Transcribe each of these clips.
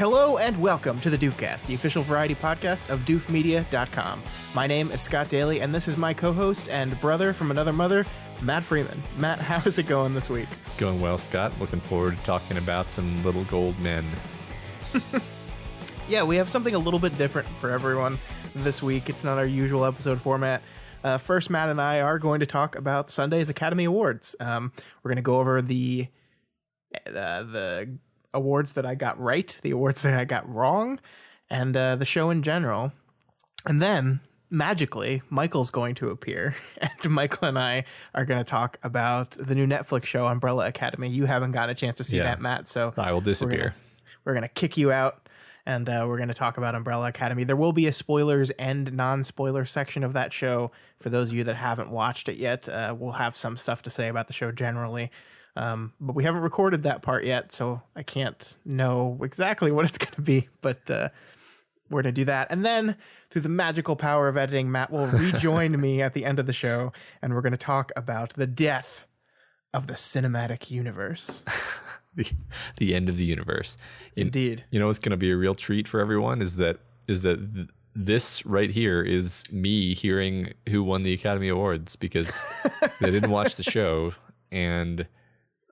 Hello and welcome to the Doofcast, the official variety podcast of doofmedia.com. My name is Scott Daly, and this is my co-host and brother from another mother, Matt Freeman. Matt, how is it going this week? It's going well, Scott. Looking forward to talking about some little gold men. Yeah, we have something a little bit different for everyone this week. It's not our usual episode format. First, Matt and I are going to talk about Sunday's Academy Awards. We're going to go over the awards that I got right, the awards that I got wrong, and the show in general. And then, magically, Michael's going to appear, and Michael and I are going to talk about the new Netflix show, Umbrella Academy. You haven't gotten a chance to see that, Matt, so I will disappear. We're going to kick you out, and we're going to talk about Umbrella Academy. There will be a spoilers and non-spoiler section of that show. For those of you that haven't watched it yet, we'll have some stuff to say about the show generally. But we haven't recorded that part yet, so I can't know exactly what it's going to be, but we're going to do that. And then, through the magical power of editing, Matt will rejoin me at the end of the show, and we're going to talk about the death of the cinematic universe. The end of the universe. Indeed. You know what's going to be a real treat for everyone is that this right here is me hearing who won the Academy Awards, because they didn't watch the show, and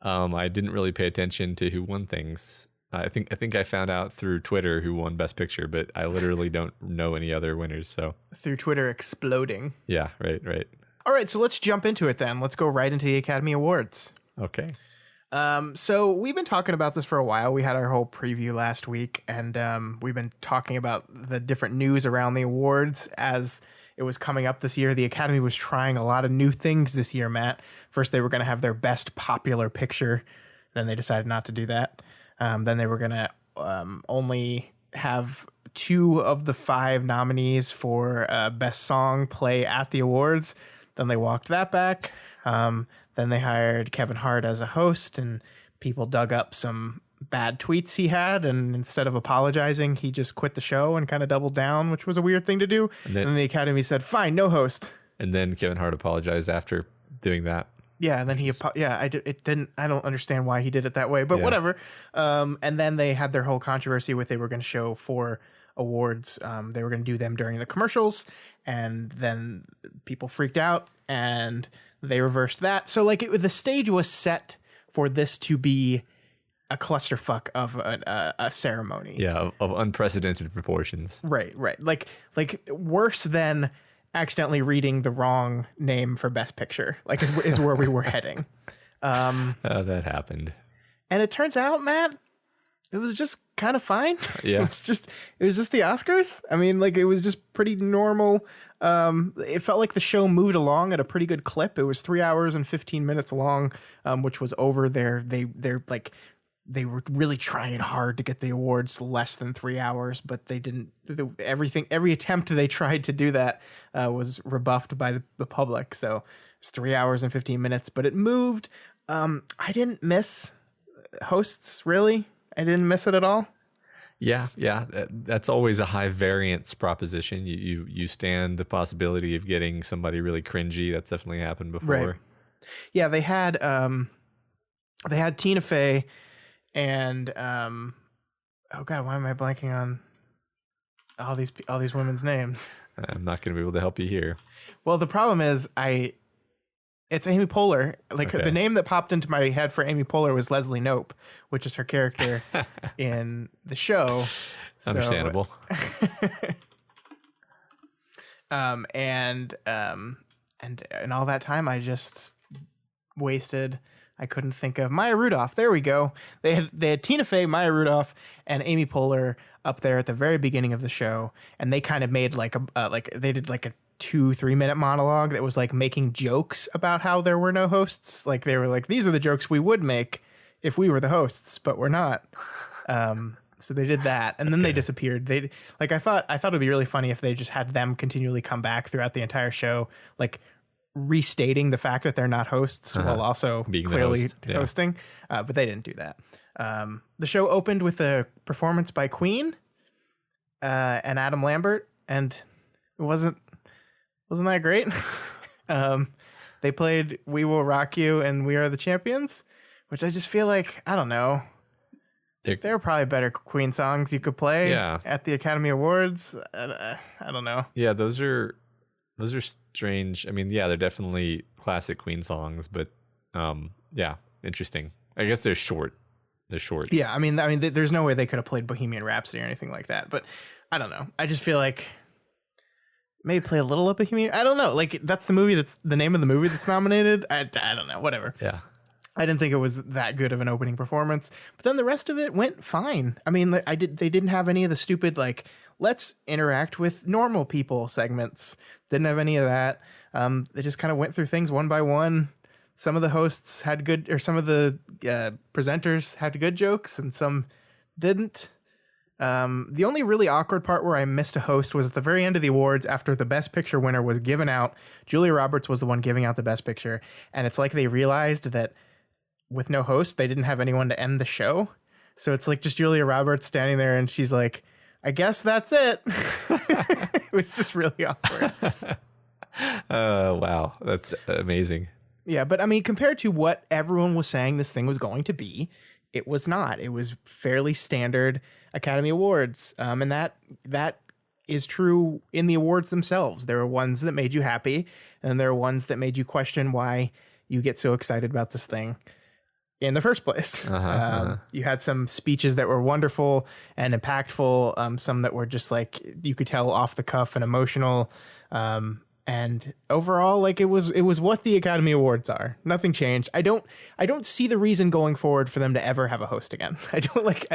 I didn't really pay attention to who won things. I think I found out through Twitter who won Best Picture, but I literally don't know any other winners. So through Twitter exploding. Yeah, right. All right, so let's jump into it then. Let's go right into the Academy Awards. Okay. So we've been talking about this for a while. We had our whole preview last week, and we've been talking about the different news around the awards as it was coming up this year. The Academy was trying a lot of new things this year, Matt. First, they were going to have their best popular picture. Then they decided not to do that. Then they were going to only have 2 of the 5 nominees for best song play at the awards. Then they walked that back. Then they hired Kevin Hart as a host, and people dug up some bad tweets he had, and instead of apologizing, he just quit the show and kind of doubled down, which was a weird thing to do. And then the Academy said, fine, no host. And then Kevin Hart apologized after doing that. Yeah, and then I don't understand why he did it that way, but whatever. And then they had their whole controversy with they were going to show 4 awards. They were going to do them during the commercials, and then people freaked out, and they reversed that. So the stage was set for this to be a clusterfuck of a ceremony. Yeah, of unprecedented proportions. Right. Like worse than accidentally reading the wrong name for Best Picture. Is where we were heading. That happened. And it turns out, Matt, it was just kind of fine. Yeah. It was just the Oscars. I mean, it was just pretty normal. It felt like the show moved along at a pretty good clip. It was 3 hours and 15 minutes long, which was over they were really trying hard to get the awards less than 3 hours, but they didn't. Every attempt they tried to do that was rebuffed by the public. So it's 3 hours and 15 minutes, but it moved. I didn't miss hosts, really. I didn't miss it at all. Yeah. That's always a high variance proposition. You stand the possibility of getting somebody really cringy. That's definitely happened before. Right. Yeah, they had Tina Fey and oh god, why am I blanking on all these women's names? I'm not going to be able to help you here. Well, the problem is it's Amy Poehler. Okay. The name that popped into my head for Amy Poehler was Leslie Knope, which is her character in the show. Understandable. And all that time I just wasted. I couldn't think of Maya Rudolph. There we go. They had Tina Fey, Maya Rudolph, and Amy Poehler up there at the very beginning of the show, and they kind of made they did a 2-3 minute monologue that was making jokes about how there were no hosts. They were like, these are the jokes we would make if we were the hosts, but we're not. So they did that, and then they disappeared. I thought it'd be really funny if they just had them continually come back throughout the entire show, restating the fact that they're not hosts while also being clearly host. hosting. But they didn't do that. The show opened with a performance by Queen and Adam Lambert, and it wasn't that great. They played We Will Rock You and We Are the Champions, which I just feel like, I don't know. There are probably better Queen songs you could play Yeah. at the Academy Awards. I don't know. Yeah, those are strange. I mean, yeah, they're definitely classic Queen songs, but yeah, interesting. I guess they're short. They're short. Yeah, I mean, there's no way they could have played Bohemian Rhapsody or anything like that. But I don't know. I just feel like maybe play a little of Bohemian. I don't know. Like that's the movie. That's the name of the movie that's nominated. I don't know. Whatever. Yeah. I didn't think it was that good of an opening performance, but then the rest of it went fine. I mean, they didn't have any of the stupid like let's interact with normal people segments. Didn't have any of that. They just kind of went through things one by one. Some of the hosts had good, or some of the presenters had good jokes, and some didn't. The only really awkward part where I missed a host was at the very end of the awards after the Best Picture winner was given out. Julia Roberts was the one giving out the Best Picture, and it's like they realized that with no host, they didn't have anyone to end the show. So it's like just Julia Roberts standing there, and she's like, I guess that's it. It was just really awkward. Wow. That's amazing. Yeah, but I mean, compared to what everyone was saying this thing was going to be, it was not. It was fairly standard Academy Awards. And that is true in the awards themselves. There are ones that made you happy, and there are ones that made you question why you get so excited about this thing in the first place. You had some speeches that were wonderful and impactful, some that were just like you could tell off the cuff and emotional. And overall, like it was what the Academy Awards are. Nothing changed. I don't see the reason going forward for them to ever have a host again. I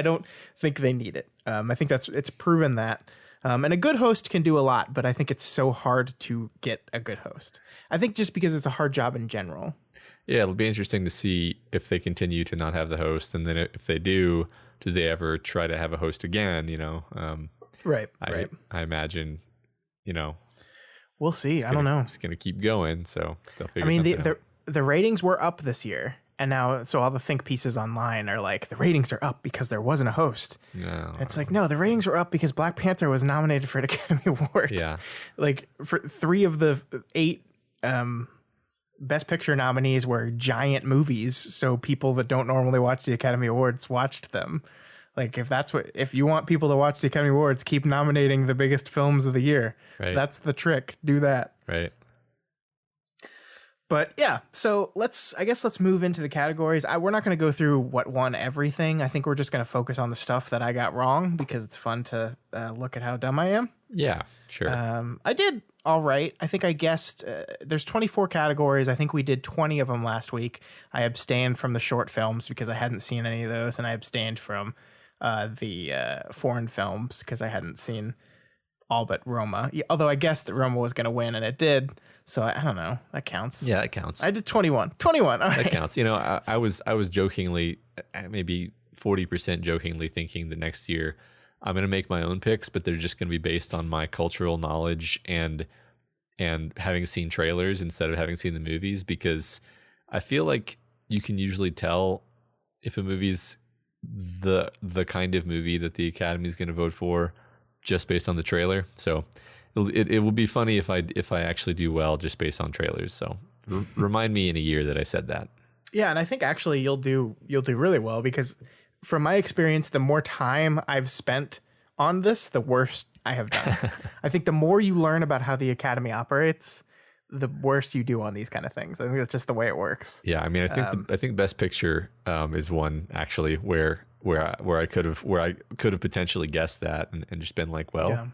don't think they need it. I think it's proven that. And a good host can do a lot, but I think it's so hard to get a good host. I think just because it's a hard job in general. Yeah, it'll be interesting to see if they continue to not have the host, and then if they do they ever try to have a host again? You know, right. I imagine, you know, we'll see. I don't know. It's going to keep going. So they'll figure. I mean, out. the ratings were up this year, and now so all the think pieces online are like the ratings are up because there wasn't a host. No, it's like no, the ratings were up because Black Panther was nominated for an Academy Award. Yeah, like for 3 of the 8 Best Picture nominees were giant movies, so people that don't normally watch the Academy Awards watched them. Like if you want people to watch the Academy Awards, keep nominating the biggest films of the year. Right. That's the trick. Do that. Right. But yeah, so let's move into the categories. We're not going to go through what won everything. I think we're just going to focus on the stuff that I got wrong because it's fun to look at how dumb I am. Yeah, sure. I did all right. I think I guessed there's 24 categories. I think we did 20 of them last week. I abstained from the short films because I hadn't seen any of those, and I abstained from the foreign films because I hadn't seen all but Roma. Although I guessed that Roma was going to win, and it did. So I don't know. That counts. Yeah, that counts. I did 21. 21. All right. That counts. You know, I was jokingly, maybe 40% jokingly thinking that next year I'm going to make my own picks, but they're just going to be based on my cultural knowledge and having seen trailers instead of having seen the movies, because I feel like you can usually tell if a movie's the kind of movie that the Academy is going to vote for just based on the trailer. So it will be funny if I actually do well just based on trailers. So remind me in a year that I said that. Yeah, and I think actually you'll do really well, because from my experience, the more time I've spent on this, the worse I have done. I think the more you learn about how the Academy operates, the worse you do on these kind of things. I think that's just the way it works. Yeah, I mean, I think Best Picture is one actually where I could have potentially guessed that and just been like, well, yeah.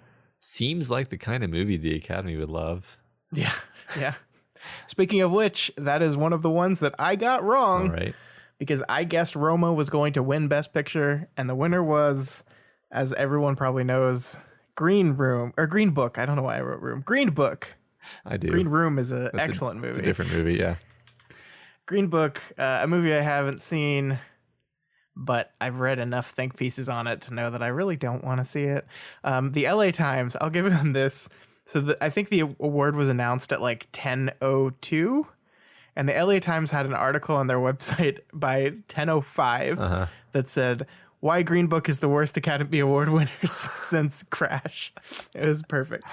Seems like the kind of movie the Academy would love. Yeah, yeah. Speaking of which, that is one of the ones that I got wrong. All right. Because I guessed Roma was going to win Best Picture, and the winner was, as everyone probably knows, Green Book. I don't know why I wrote Room. Green Book. I do. Green Room is an excellent movie. It's a different movie, yeah. Green Book, a movie I haven't seen, but I've read enough think pieces on it to know that I really don't want to see it. The LA Times, I'll give them this. So I think the award was announced at like 10:02. And the LA Times had an article on their website by 10:05 that said, why Green Book is the worst Academy Award winners since Crash. It was perfect.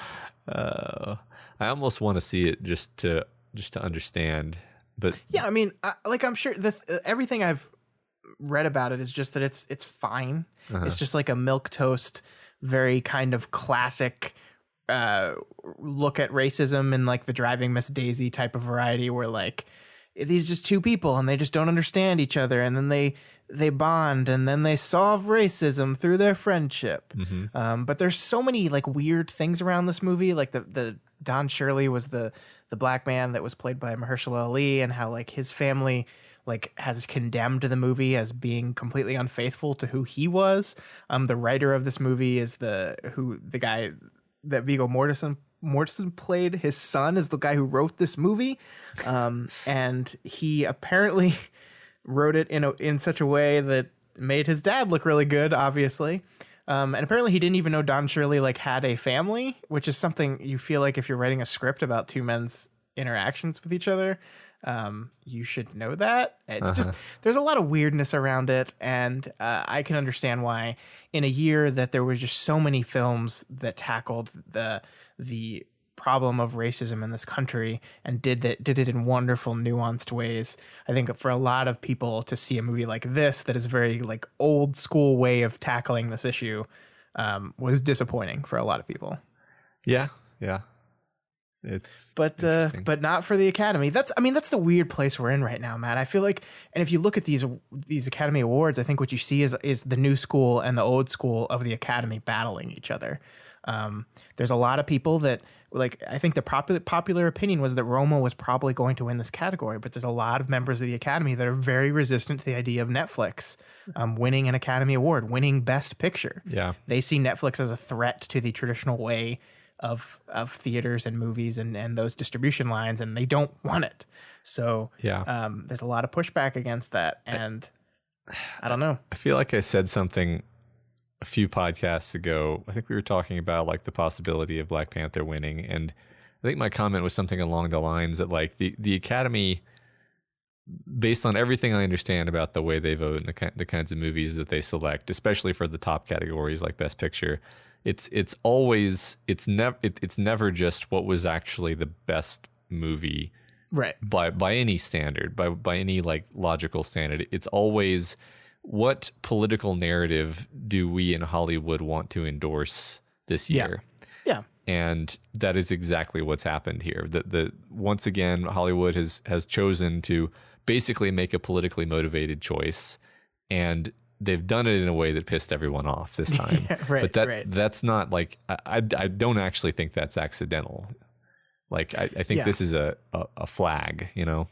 I almost want to see it just to understand. But yeah, I mean, I'm sure everything I've read about it is just that it's fine. Uh-huh. It's just like a milquetoast, very kind of classic look at racism in like the Driving Miss Daisy type of variety, where like these just two people and they just don't understand each other, and then they bond, and then they solve racism through their friendship. But there's so many like weird things around this movie, like the Don Shirley was the black man that was played by Mahershala Ali, and how like his family like has condemned the movie as being completely unfaithful to who he was. The writer of this movie is the guy that Viggo Mortensen played. His son is the guy who wrote this movie, and he apparently wrote it in such a way that made his dad look really good, obviously. And apparently he didn't even know Don Shirley like had a family, which is something you feel like if you're writing a script about two men's interactions with each other, you should know that. It's just, there's a lot of weirdness around it. And I can understand why in a year that there was just so many films that tackled the problem of racism in this country and did it in wonderful, nuanced ways. I think for a lot of people to see a movie like this that is very like old school way of tackling this issue was disappointing for a lot of people. Yeah. But not for the Academy. That's the weird place we're in right now, Matt. I feel like, and if you look at these Academy Awards, I think what you see is the new school and the old school of the Academy battling each other. There's a lot of people that like, I think the popular opinion was that Roma was probably going to win this category, but there's a lot of members of the Academy that are very resistant to the idea of Netflix winning an Academy Award, winning Best Picture. Yeah. They see Netflix as a threat to the traditional way of theaters and movies and those distribution lines, and they don't want it. So there's a lot of pushback against that, and I don't know. I feel like I said something a few podcasts ago. I think we were talking about like the possibility of Black Panther winning, and I think my comment was something along the lines that like the Academy, based on everything I understand about the way they vote and the kinds of movies that they select, especially for the top categories like Best Picture, it's never just what was actually the best movie, right? By any standard, by any like logical standard. It's always, what political narrative do we in Hollywood want to endorse this year? Yeah. And that is exactly what's happened here. The once again, Hollywood has chosen to basically make a politically motivated choice, and they've done it in a way that pissed everyone off this time. Right. But that's not like, I don't actually think that's accidental. Like I think this is a flag, you know?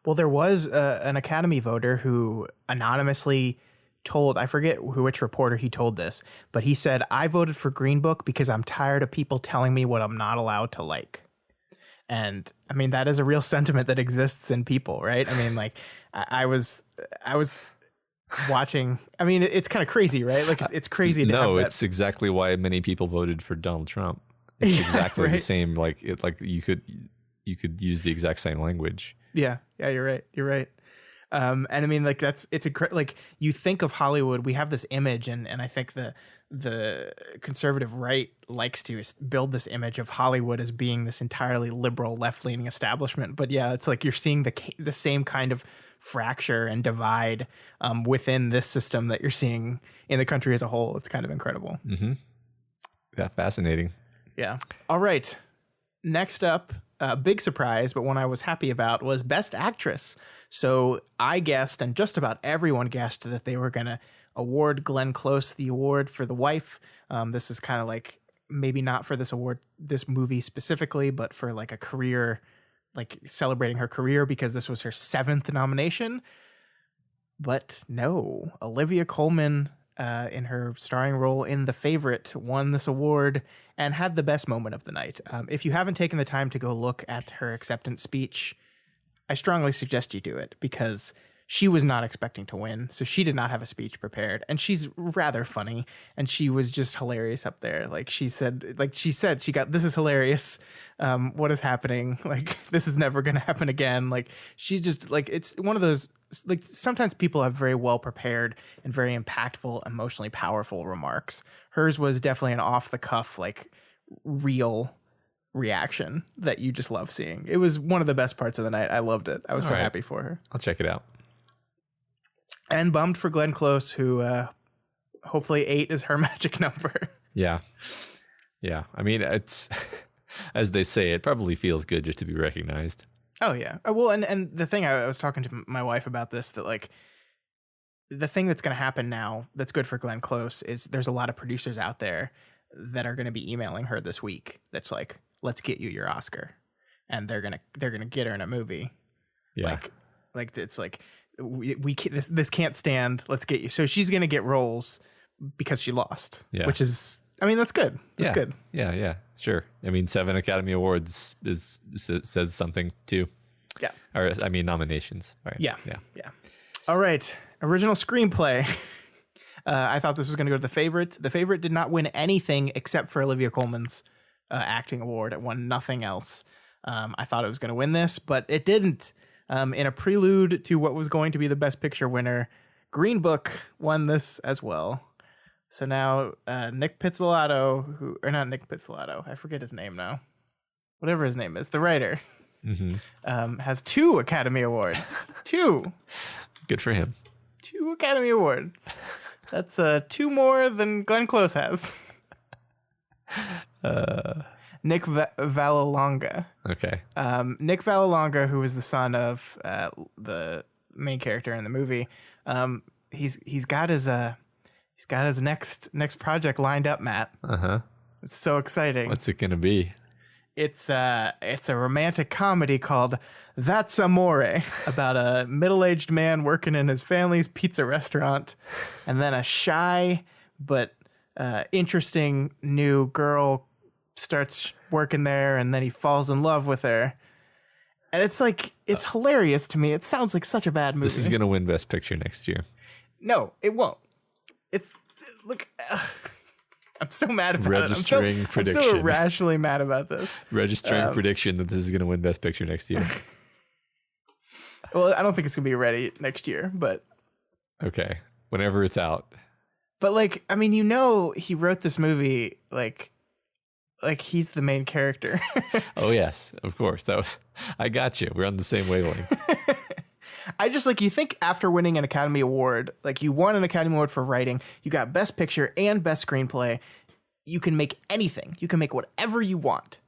Well, there was an Academy voter who anonymously told, I forget which reporter he told this, but he said, I voted for Green Book because I'm tired of people telling me what I'm not allowed to like. And I mean, that is a real sentiment that exists in people, right? I mean, like I was watching, I mean, it's kind of crazy, right? Like it's crazy to have that. It's exactly why many people voted for Donald Trump. It's exactly the same, like you could use the exact same language. Yeah, you're right. And I mean, like like you think of Hollywood, we have this image, and I think the conservative right likes to build this image of Hollywood as being this entirely liberal, left-leaning establishment. But yeah, it's like you're seeing the same kind of fracture and divide within this system that you're seeing in the country as a whole. It's kind of incredible. Mm-hmm. Yeah, fascinating. Yeah. All right. Next up, a big surprise, but one I was happy about, was Best Actress. So I guessed, and just about everyone guessed, that they were going to award Glenn Close the award for The Wife. This was kind of like, maybe not for this movie specifically, but for like a career, like celebrating her career, because this was her 7th nomination. But no, Olivia Colman, in her starring role in The Favorite, won this award and had the best moment of the night. If you haven't taken the time to go look at her acceptance speech, I strongly suggest you do it, because she was not expecting to win, so she did not have a speech prepared, and she's rather funny, and she was just hilarious up there. She said, this is hilarious. What is happening? Like, this is never going to happen again. Like, she's just like, it's one of those, like, sometimes people have very well prepared and very impactful, emotionally powerful remarks. Hers was definitely an off the cuff, like, real reaction that you just love seeing. It was one of the best parts of the night. I loved it. I was so happy for her. I'll check it out. And bummed for Glenn Close, who hopefully 8 is her magic number. Yeah. Yeah. I mean, it's, as they say, it probably feels good just to be recognized. Oh, yeah. Well, and the thing I was talking to my wife about this, that like the thing that's going to happen now that's good for Glenn Close is there's a lot of producers out there that are going to be emailing her this week. That's like, let's get you your Oscar. And they're going to get her in a movie. Yeah. Like it's like, we this can't stand. Let's get you. So she's going to get roles because she lost, which is, I mean, that's good. That's good. Yeah. Yeah. Sure. I mean, 7 Academy Awards says something too. Yeah. Or I mean, nominations. Right. Yeah. All right. Original screenplay. I thought this was going to go to The Favorite. The Favorite did not win anything except for Olivia Colman's acting award. It won nothing else. I thought it was going to win this, but it didn't. In a prelude to what was going to be the Best Picture winner, Green Book won this as well. So now Nick Pizzolatto, not Nick Pizzolatto, I forget his name now. Whatever his name is, the writer, has 2 Academy Awards. 2. Good for him. 2 Academy Awards. That's 2 more than Glenn Close has. Nick Vallelonga. Okay. Nick Vallelonga, who is the son of the main character in the movie, he's got his next project lined up, Matt. It's so exciting. What's it gonna be? It's a romantic comedy called That's Amore, about a middle-aged man working in his family's pizza restaurant, and then a shy but interesting new girl starts working there, and then he falls in love with her. And it's like, it's hilarious to me. It sounds like such a bad movie. This is gonna win Best Picture next year. No, it won't. It's, look, I'm so mad about Registering it. prediction. I'm so irrationally mad about this. Registering prediction that this is gonna win Best Picture next year. Well, I don't think it's gonna be ready next year, but okay, whenever it's out. But like, I mean, he wrote this movie like he's the main character. Oh yes, of course. I got you. We're on the same wavelength. I just like, you think after winning an Academy Award, like you won an Academy Award for writing, you got Best Picture and Best Screenplay, you can make anything. You can make whatever you want.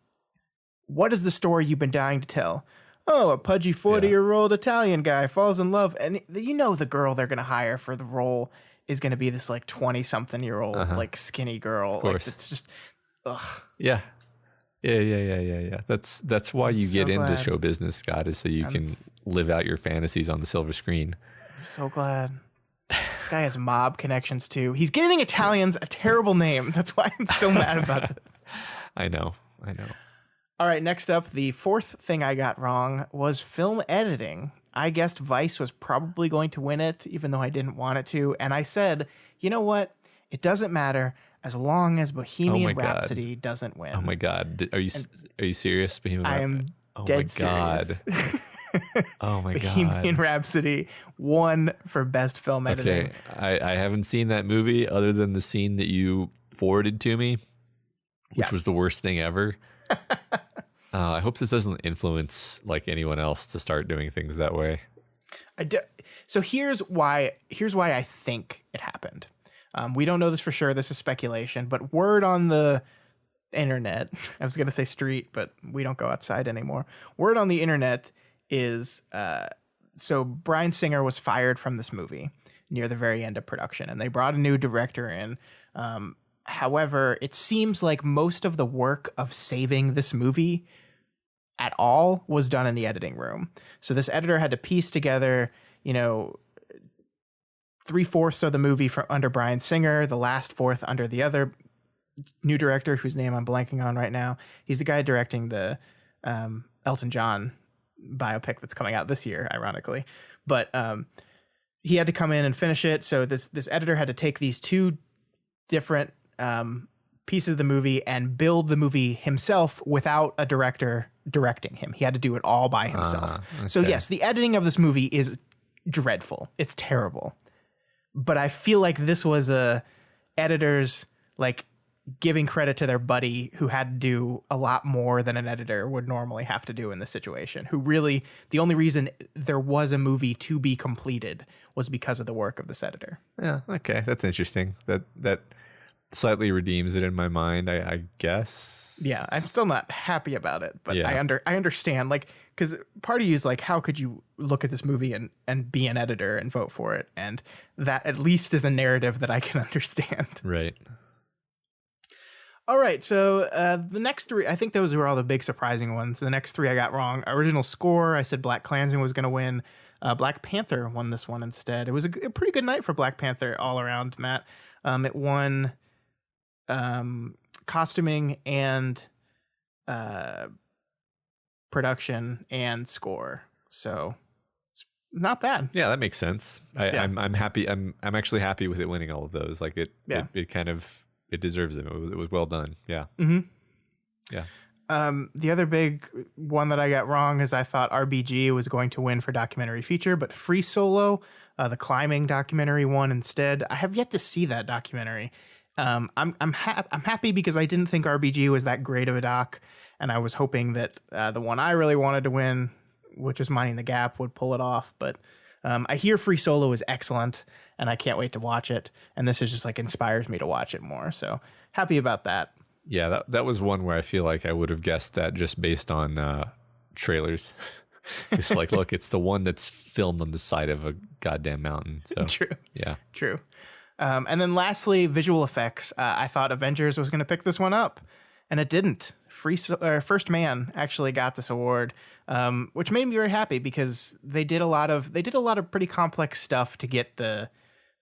What is the story you've been dying to tell? Oh, a pudgy 40-year-old Italian guy falls in love, and the girl they're going to hire for the role is going to be this like 20-something-year-old like skinny girl. Like, it's just, ugh. Yeah. That's why you get into show business, Scott, is so you can live out your fantasies on the silver screen. I'm so glad. This guy has mob connections too. He's giving Italians a terrible name. That's why I'm so mad about this. I know. All right, next up, the 4th thing I got wrong was film editing. I guessed Vice was probably going to win it, even though I didn't want it to. And I said, you know what? It doesn't matter as long as Bohemian Rhapsody doesn't win. Oh my God. Are you serious? I am dead serious. Oh my God. Bohemian Rhapsody won for Best Film Editing. Okay. I haven't seen that movie other than the scene that you forwarded to me, which was the worst thing ever. I hope this doesn't influence like anyone else to start doing things that way. So here's why I think it happened. We don't know this for sure. This is speculation, but word on the internet, I was going to say street, but we don't go outside anymore. Word on the internet is, so Bryan Singer was fired from this movie near the very end of production, and they brought a new director in. However, it seems like most of the work of saving this movie at all was done in the editing room. So this editor had to piece together, 3/4 of the movie under Bryan Singer, the last 1/4 under the other new director, whose name I'm blanking on right now. He's the guy directing the Elton John biopic that's coming out this year, ironically. But he had to come in and finish it. So this editor had to take these 2 different pieces of the movie and build the movie himself without a director directing him. He had to do it all by himself. Okay. So yes, the editing of this movie is dreadful. It's terrible. But I feel like this was a editor's like giving credit to their buddy who had to do a lot more than an editor would normally have to do in this situation, who really, the only reason there was a movie to be completed was because of the work of this editor. Yeah, okay, that's interesting. That slightly redeems it in my mind, I guess. Yeah, I'm still not happy about it, but Yeah. I understand, like, because part of you is like, how could you look at this movie and be an editor and vote for it? And that at least is a narrative that I can understand. Right. All right, so the next three, I think those were all the big surprising ones. The next three I got wrong. Original score, I said Black Klansman was going to win. Black Panther won this one instead. It was a pretty good night for Black Panther all around, Matt. It won costuming and production and score, so it's not bad. Yeah, that makes sense. I'm happy. I'm actually happy with it winning all of those. Like it kind of, it deserves it. It was well done. Yeah. Mm-hmm. Yeah. The other big one that I got wrong is I thought RBG was going to win for documentary feature, but Free Solo, the climbing documentary, won instead. I have yet to see that documentary. I'm happy because I didn't think RBG was that great of a doc, and I was hoping that the one I really wanted to win, which is Minding the Gap, would pull it off. But I hear Free Solo is excellent, and I can't wait to watch it. And this is just like inspires me to watch it more. So happy about that. Yeah, that was one where I feel like I would have guessed that just based on trailers. It's like, look, it's the one that's filmed on the side of a goddamn mountain. So, True. Yeah. True. And then lastly, visual effects. I thought Avengers was going to pick this one up, and it didn't. First Man actually got this award, which made me very happy because they did a lot of pretty complex stuff to get the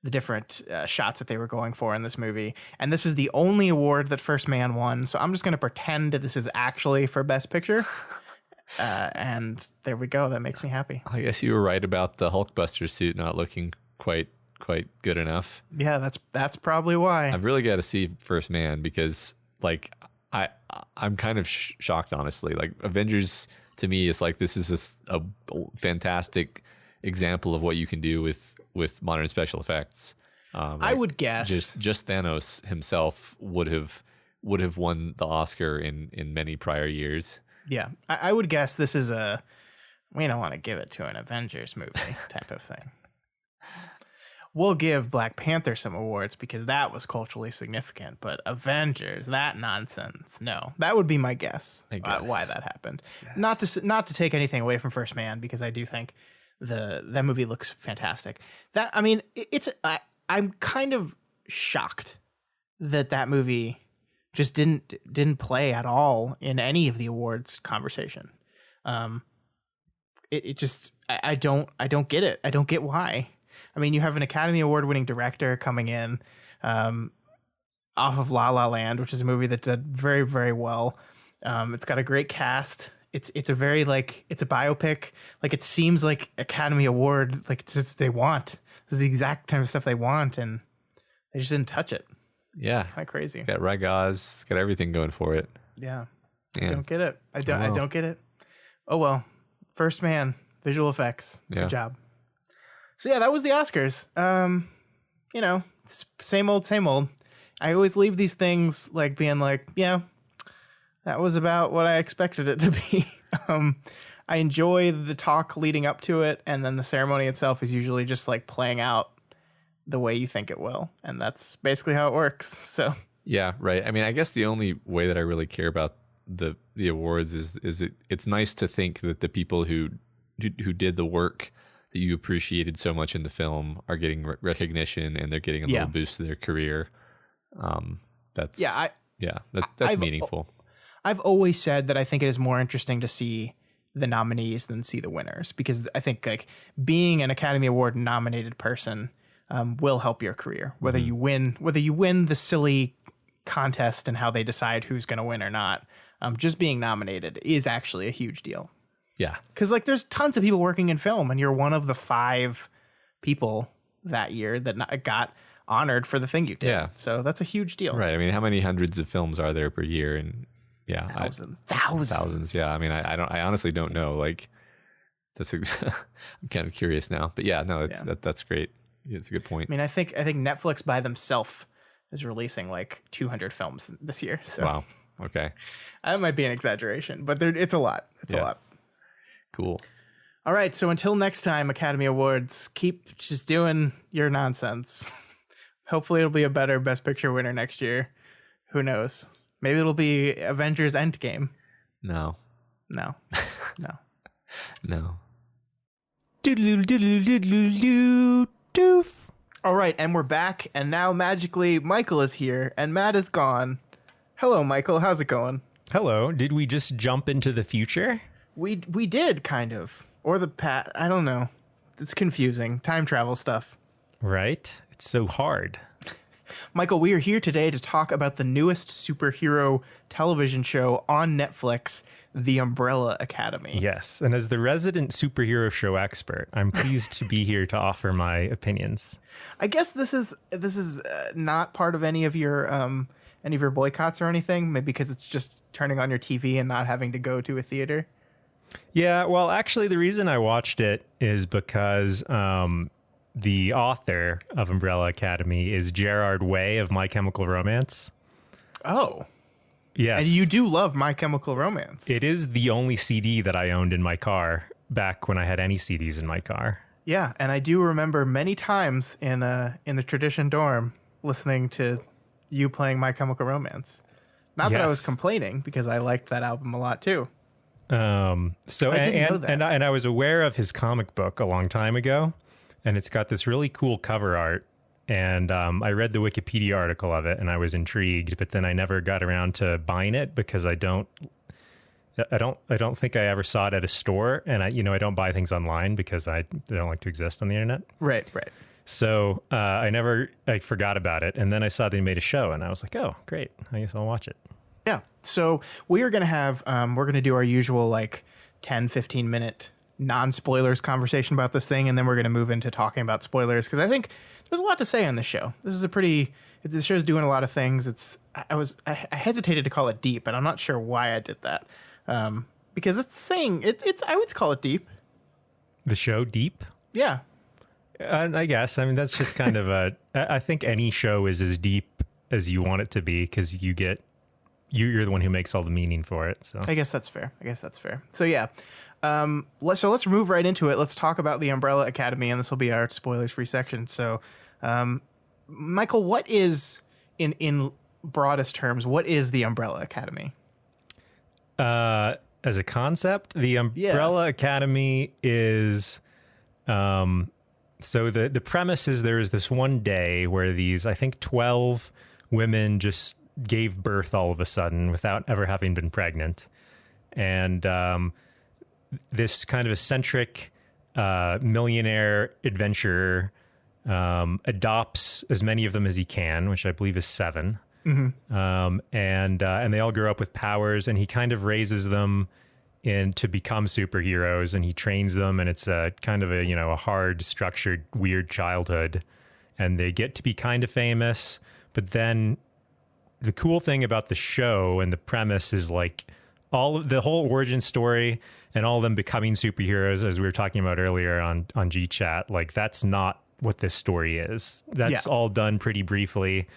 different shots that they were going for in this movie. And this is the only award that First Man won. So I'm just going to pretend that this is actually for Best Picture. And there we go. That makes me happy. I guess you were right about the Hulkbuster suit not looking quite good enough. Yeah, that's probably why. I've really got to see First Man because like I'm kind of shocked, honestly. Like Avengers to me is like, this is a fantastic example of what you can do with modern special effects. I would guess just Thanos himself would have won the Oscar in many prior years. Yeah, I would guess this is we don't want to give it to an Avengers movie type of thing. We'll give Black Panther some awards because that was culturally significant, but Avengers, that nonsense, no. That would be my guess, why that happened. Yes. Not to take anything away from First Man, because I do think that movie looks fantastic. I'm kind of shocked that movie just didn't play at all in any of the awards conversation. It just I don't get it. I don't get why. I mean, you have an Academy Award winning director coming in off of La La Land, which is a movie that did very, very well. It's got a great cast. It's a very it's a biopic. Like it seems like Academy Award, like it's just they want. This is the exact kind of stuff they want, and they just didn't touch it. Yeah, it's kind of crazy. It's got Ragaz. It's got everything going for it. Yeah. I don't get it. I don't get it. Oh well. First Man, visual effects. Good job. So yeah, that was the Oscars. It's same old. I always leave these things like being like, yeah, that was about what I expected it to be. I enjoy the talk leading up to it, and then the ceremony itself is usually just like playing out the way you think it will, and that's basically how it works. So yeah, right. I mean, I guess the only way that I really care about the awards is it's nice to think that the people who did the work that you appreciated so much in the film are getting recognition, and they're getting a little boost to their career. That's meaningful. I've always said that I think it is more interesting to see the nominees than see the winners, because I think like being an Academy Award nominated person will help your career, whether you win the silly contest and how they decide who's going to win or not. Just being nominated is actually a huge deal. Yeah. Because like there's tons of people working in film, and you're one of the 5 people that year that got honored for the thing you did. Yeah. So that's a huge deal. Right. I mean, how many hundreds of films are there per year? And yeah, thousands. Yeah. I mean, I honestly don't know. Like I'm kind of curious now, but yeah, no, that's great. It's a good point. I mean, I think Netflix by themselves is releasing like 200 films this year. So Wow. Okay. that might be an exaggeration, but it's a lot. It's a lot. Cool. All right. So until next time, Academy Awards, keep just doing your nonsense. Hopefully it'll be a better Best Picture winner next year. Who knows? Maybe it'll be Avengers Endgame. No. No. No. Doof. All right, and we're back, and now magically Michael is here, and Matt is gone. Hello, Michael. How's it going? Hello. Did we just jump into the future? We did, kind of. Or the past. I don't know. It's confusing. Time travel stuff. Right? It's so hard. Michael, we are here today to talk about the newest superhero television show on Netflix, The Umbrella Academy. Yes. And as the resident superhero show expert, I'm pleased to be here to offer my opinions. I guess this is not part of any of your boycotts or anything, maybe because it's just turning on your TV and not having to go to a theater. Yeah, well, actually, the reason I watched it is because the author of Umbrella Academy is Gerard Way of My Chemical Romance. Oh. Yes. And you do love My Chemical Romance. It is the only CD that I owned in my car back when I had any CDs in my car. Yeah, and I do remember many times in the Tradition dorm listening to you playing My Chemical Romance. Not that I was complaining, because I liked that album a lot too. So I didn't know that. and I was aware of his comic book a long time ago, and it's got this really cool cover art. And I read the Wikipedia article of it, and I was intrigued, but then I never got around to buying it because I don't think I ever saw it at a store, and I don't buy things online because they don't like to exist on the internet. Right. So I forgot about it, and then I saw they made a show, and I was like, oh, great, I guess I'll watch it. Yeah. So we are going to have, we're going to do our usual like 10, 15 minute non-spoilers conversation about this thing. And then we're going to move into talking about spoilers, because I think there's a lot to say on this show. The show's doing a lot of things. I hesitated to call it deep, and I'm not sure why I did that. Because I would call it deep. The show deep? Yeah. I guess. I mean, that's just kind of I think any show is as deep as you want it to be, because you're the one who makes all the meaning for it. So I guess that's fair. So yeah, let's move right into it. Let's talk about the Umbrella Academy, and this will be our spoilers-free section. So, Michael, what is in broadest terms, what is the Umbrella Academy? As a concept, the Umbrella Academy is, so the premise is there is this one day where these, I think 12 women just gave birth all of a sudden without ever having been pregnant. And this kind of eccentric millionaire adventurer adopts as many of them as he can, which I believe is 7. Mm-hmm. And they all grow up with powers, and he kind of raises them to become superheroes, and he trains them, and it's a kind of a hard, structured, weird childhood, and they get to be kind of famous. But then the cool thing about the show and the premise is like all of the whole origin story and all of them becoming superheroes, as we were talking about earlier on G-Chat, like that's not what this story is. That's all done pretty briefly.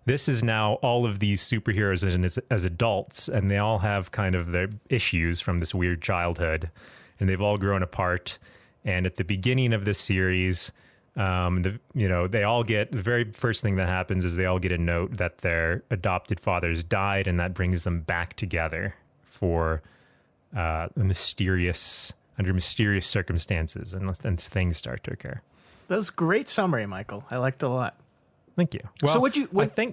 This is now all of these superheroes as adults, and they all have kind of their issues from this weird childhood, and they've all grown apart. And at the beginning of this series, they all get, the very first thing that happens is they all get a note that their adopted fathers died, and that brings them back together for under mysterious circumstances, and things start to occur. That's a great summary, Michael. I liked it a lot. Thank you. Well, so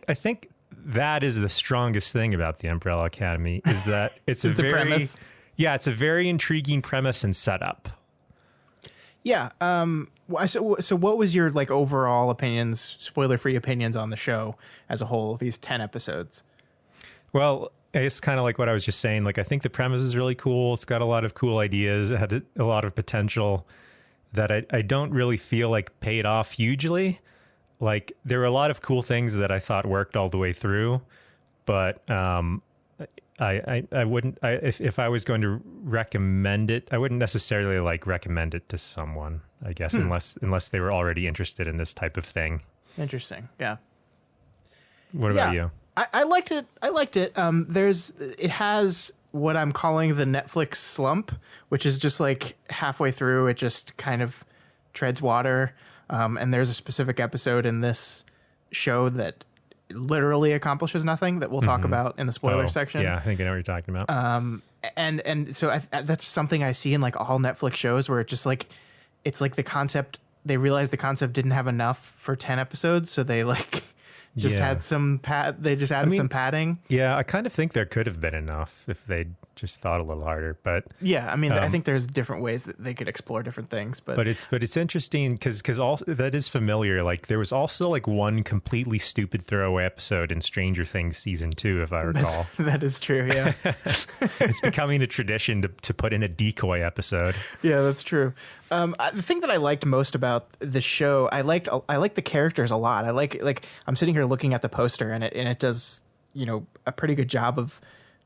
I think that is the strongest thing about the Umbrella Academy, is that it's the premise. Yeah, it's a very intriguing premise and setup. Yeah. So what was your like overall opinions, spoiler-free opinions on the show as a whole, these 10 episodes? Well, it's kind of like what I was just saying. Like, I think the premise is really cool. It's got a lot of cool ideas. It had a lot of potential that I don't really feel like paid off hugely. Like, there were a lot of cool things that I thought worked all the way through, but I wouldn't, if I was going to recommend it, I wouldn't necessarily like recommend it to someone, I guess, unless they were already interested in this type of thing. Interesting. Yeah. What about you? I liked it. It has what I'm calling the Netflix slump, which is just like halfway through, it just kind of treads water. And there's a specific episode in this show that literally accomplishes nothing that we'll talk about in the spoiler section. Yeah, I think I know what you're talking about. And so that's something I see in like all Netflix shows where it just like, it's like the concept, they realized the concept didn't have enough for 10 episodes. So they like just had some they just added some padding. Yeah, I kind of think there could have been enough if they just thought a little harder. But yeah, I mean, I think there's different ways that they could explore different things. But it's interesting because also that is familiar. Like there was also like one completely stupid throwaway episode in Stranger Things season 2, if I recall. That is true. Yeah, it's becoming a tradition to put in a decoy episode. Yeah, that's true. The thing that I liked most about the show, I liked the characters a lot. I like I'm sitting here looking at the poster and it does, a pretty good job of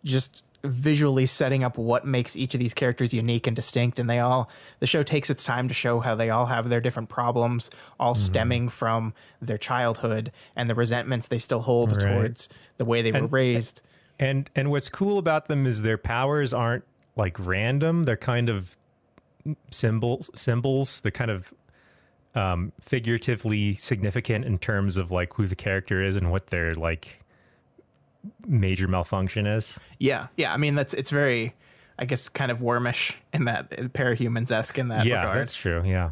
just visually setting up what makes each of these characters unique and distinct. And the show takes its time to show how they all have their different problems, all stemming from their childhood and the resentments they still hold towards the way they were raised. And what's cool about them is their powers aren't like random. They're kind of symbols. They're kind of figuratively significant in terms of like who the character is and what their like major malfunction is. Yeah. I mean, it's very, I guess, kind of wormish in that, parahumans-esque in that regard. Yeah, that's true. Yeah.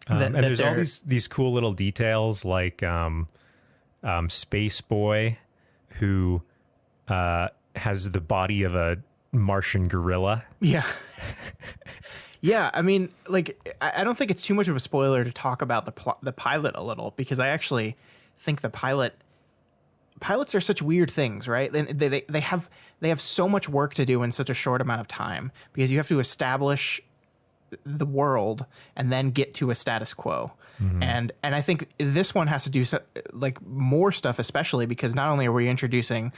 And there's all these cool little details like Space Boy, who has the body of a Martian gorilla. Yeah. Yeah, I mean, like, I don't think it's too much of a spoiler to talk about the pilot a little, because I actually think pilots are such weird things, right? They have so much work to do in such a short amount of time, because you have to establish the world and then get to a status quo. And I think this one has to do like more stuff, especially because not only are we introducing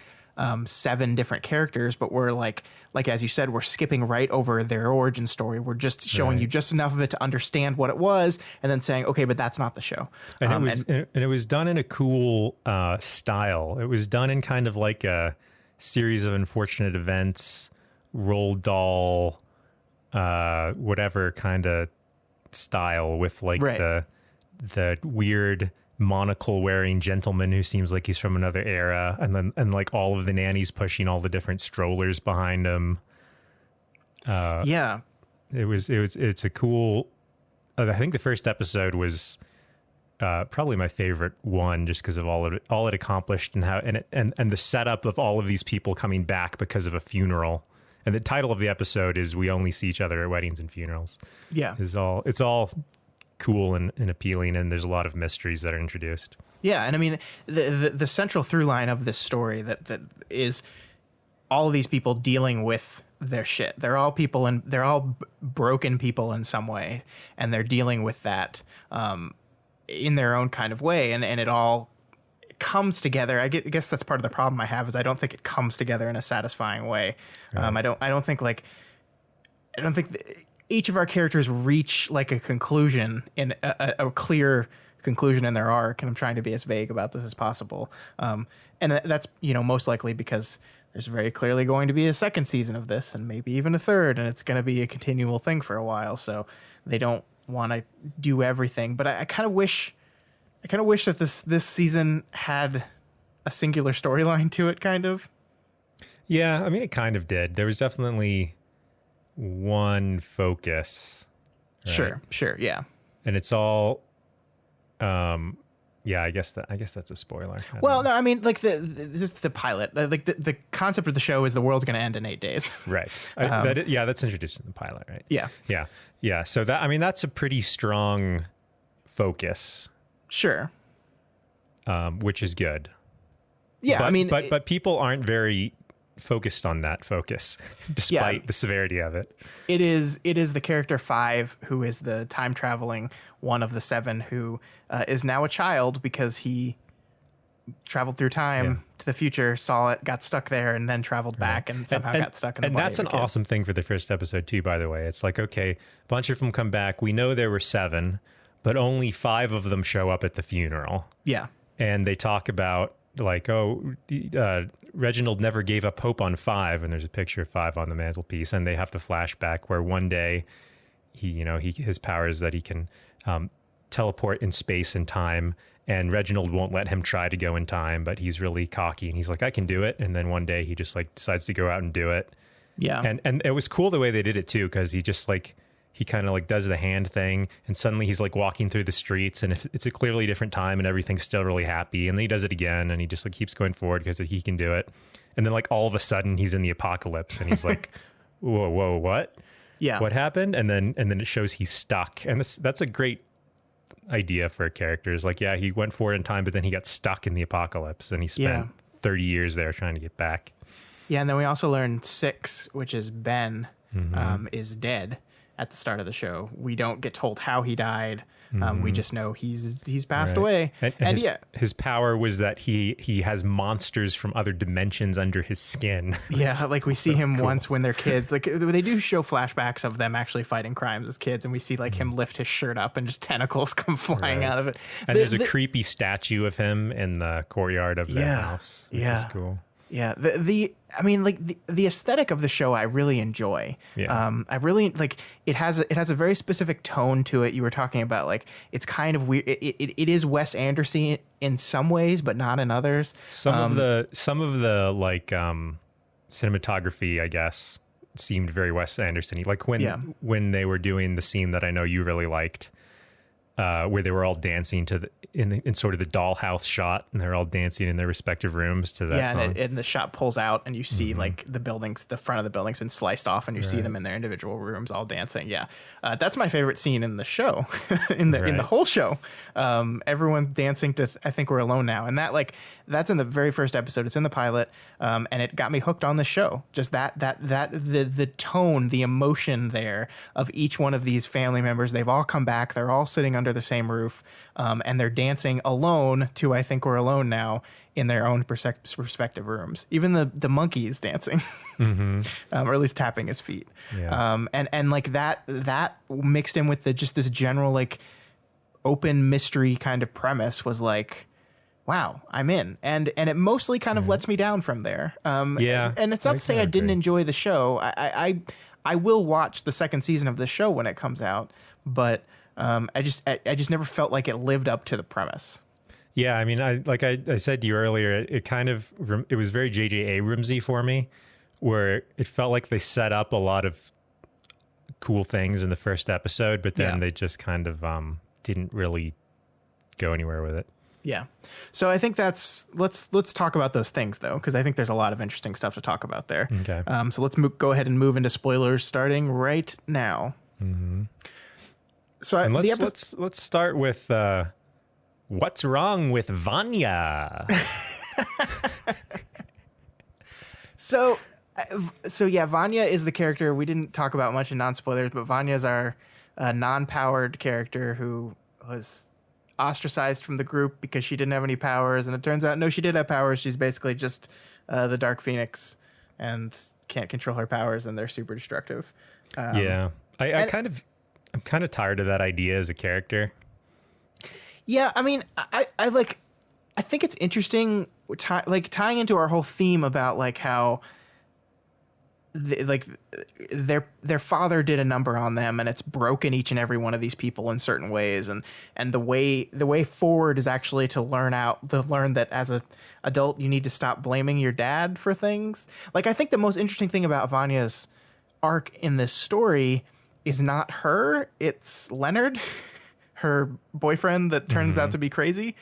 7 different characters, but we're like as you said, we're skipping right over their origin story. We're just showing you just enough of it to understand what it was, and then saying, okay, but that's not the show. And it was done in a cool style. It was done in kind of like a series of unfortunate events, Roald Dahl, whatever kind of style, with like the weird monocle wearing gentleman who seems like he's from another era, and like all of the nannies pushing all the different strollers behind him. It's a cool, I think the first episode was probably my favorite one, just because of all it accomplished, and how and the setup of all of these people coming back because of a funeral. And the title of the episode is "We Only See Each Other at Weddings and Funerals." Yeah, it's all cool and appealing, and there's a lot of mysteries that are introduced. Yeah, and I mean the central through line of this story that is all of these people dealing with their shit. They're all people, and they're all broken people in some way, and they're dealing with that in their own kind of way, and it all comes together. I guess that's part of the problem I have, is I don't think it comes together in a satisfying way. Right. I don't think each of our characters reach like a conclusion, in a clear conclusion in their arc, and I'm trying to be as vague about this as possible. And that's, most likely because there's very clearly going to be a second season of this, and maybe even a third, and it's going to be a continual thing for a while. So they don't want to do everything. But I kind of wish that this season had a singular storyline to it, kind of. Yeah, I mean, it kind of did. There was definitely one focus. Right? Sure, yeah. And it's all, I guess that's a spoiler. Well, no, I mean, like the pilot, like the concept of the show is the world's going to end in 8 days. Right. That's introduced in the pilot, right? Yeah. So that's a pretty strong focus. Sure. Which is good. Yeah, but people aren't very focused on that focus, despite the severity of it. It is the character 5, who is the time traveling one of the 7, who is now a child because he traveled through time to the future, saw it, got stuck there, and then traveled back and somehow got stuck in the body. And that's an awesome thing for the first episode too, by the way. It's like, okay, a bunch of them come back. We know there were 7, but only 5 of them show up at the funeral. Yeah. And they talk about like, oh, Reginald never gave up hope on 5, and there's a picture of 5 on the mantelpiece, and they have the flashback where one day his power is that he can teleport in space and time, and Reginald won't let him try to go in time, but he's really cocky and he's like, I can do it. And then one day he just like decides to go out and do it. Yeah. And it was cool the way they did it too, because he just like, he kind of like does the hand thing, and suddenly he's like walking through the streets, and if it's a clearly different time and everything's still really happy, and then he does it again, and he just like keeps going forward because he can do it. And then like all of a sudden he's in the apocalypse, and he's like, whoa, what? Yeah. What happened? And then it shows he's stuck, and that's a great idea for characters. Like, yeah, he went forward in time, but then he got stuck in the apocalypse, and he spent 30 years there trying to get back. Yeah, and then we also learned 6, which is Ben, is dead at the start of the show. We don't get told how he died. We just know he's passed away. And his power was that he has monsters from other dimensions under his skin. Yeah, like we see him once when they're kids. Like they do show flashbacks of them actually fighting crimes as kids, and we see like him lift his shirt up and just tentacles come flying out of it. And there's a creepy statue of him in the courtyard of the house, which is cool. Yeah, the aesthetic of the show I really enjoy. Yeah. I really like it has a very specific tone to it. You were talking about like it's kind of weird. It is Wes Anderson in some ways, but not in others. Some of the like cinematography, I guess, seemed very Wes Anderson-y. Like when they were doing the scene that I know you really liked, where they were all dancing to in sort of the dollhouse shot, and they're all dancing in their respective rooms to that song. And the shot pulls out, and you see like the front of the building's been sliced off, and you see them in their individual rooms all dancing. Yeah, that's my favorite scene in the show, in the whole show. Everyone dancing to I Think We're Alone Now, and that's in the very first episode. It's in the pilot, and it got me hooked on the show. Just the tone, the emotion there of each one of these family members. They've all come back. They're all sitting under the same roof, and they're dancing alone to I Think We're Alone Now in their own respective rooms. Even the monkey is dancing, or at least tapping his feet. Yeah. And like that mixed in with just this general like open mystery kind of premise was like, wow, I'm in. And it mostly kind of lets me down from there. And it's not to say I didn't enjoy the show. I will watch the second season of the show when it comes out, but I just never felt like it lived up to the premise. Yeah, I mean, I said to you earlier, it was very J.J. Abramsy for me, where it felt like they set up a lot of cool things in the first episode, but then they just kind of didn't really go anywhere with it. Yeah. So I think let's talk about those things though, because I think there's a lot of interesting stuff to talk about there. Okay. So let's go ahead and move into spoilers starting right now. Mm-hmm. So let's start with what's wrong with Vanya? So yeah, Vanya is the character we didn't talk about much in non-spoilers, but Vanya is our non-powered character who was ostracized from the group because she didn't have any powers, and it turns out no, she did have powers. She's basically just the Dark Phoenix and can't control her powers, and they're super destructive. I'm kind of tired of that idea as a character. Yeah, I mean, I think it's interesting, tying into our whole theme about like how their father did a number on them, and it's broken each and every one of these people in certain ways, and the way forward is actually to learn that as a adult you need to stop blaming your dad for things. Like, I think the most interesting thing about Vanya's arc in this story is not her, it's Leonard, her boyfriend that turns out to be crazy,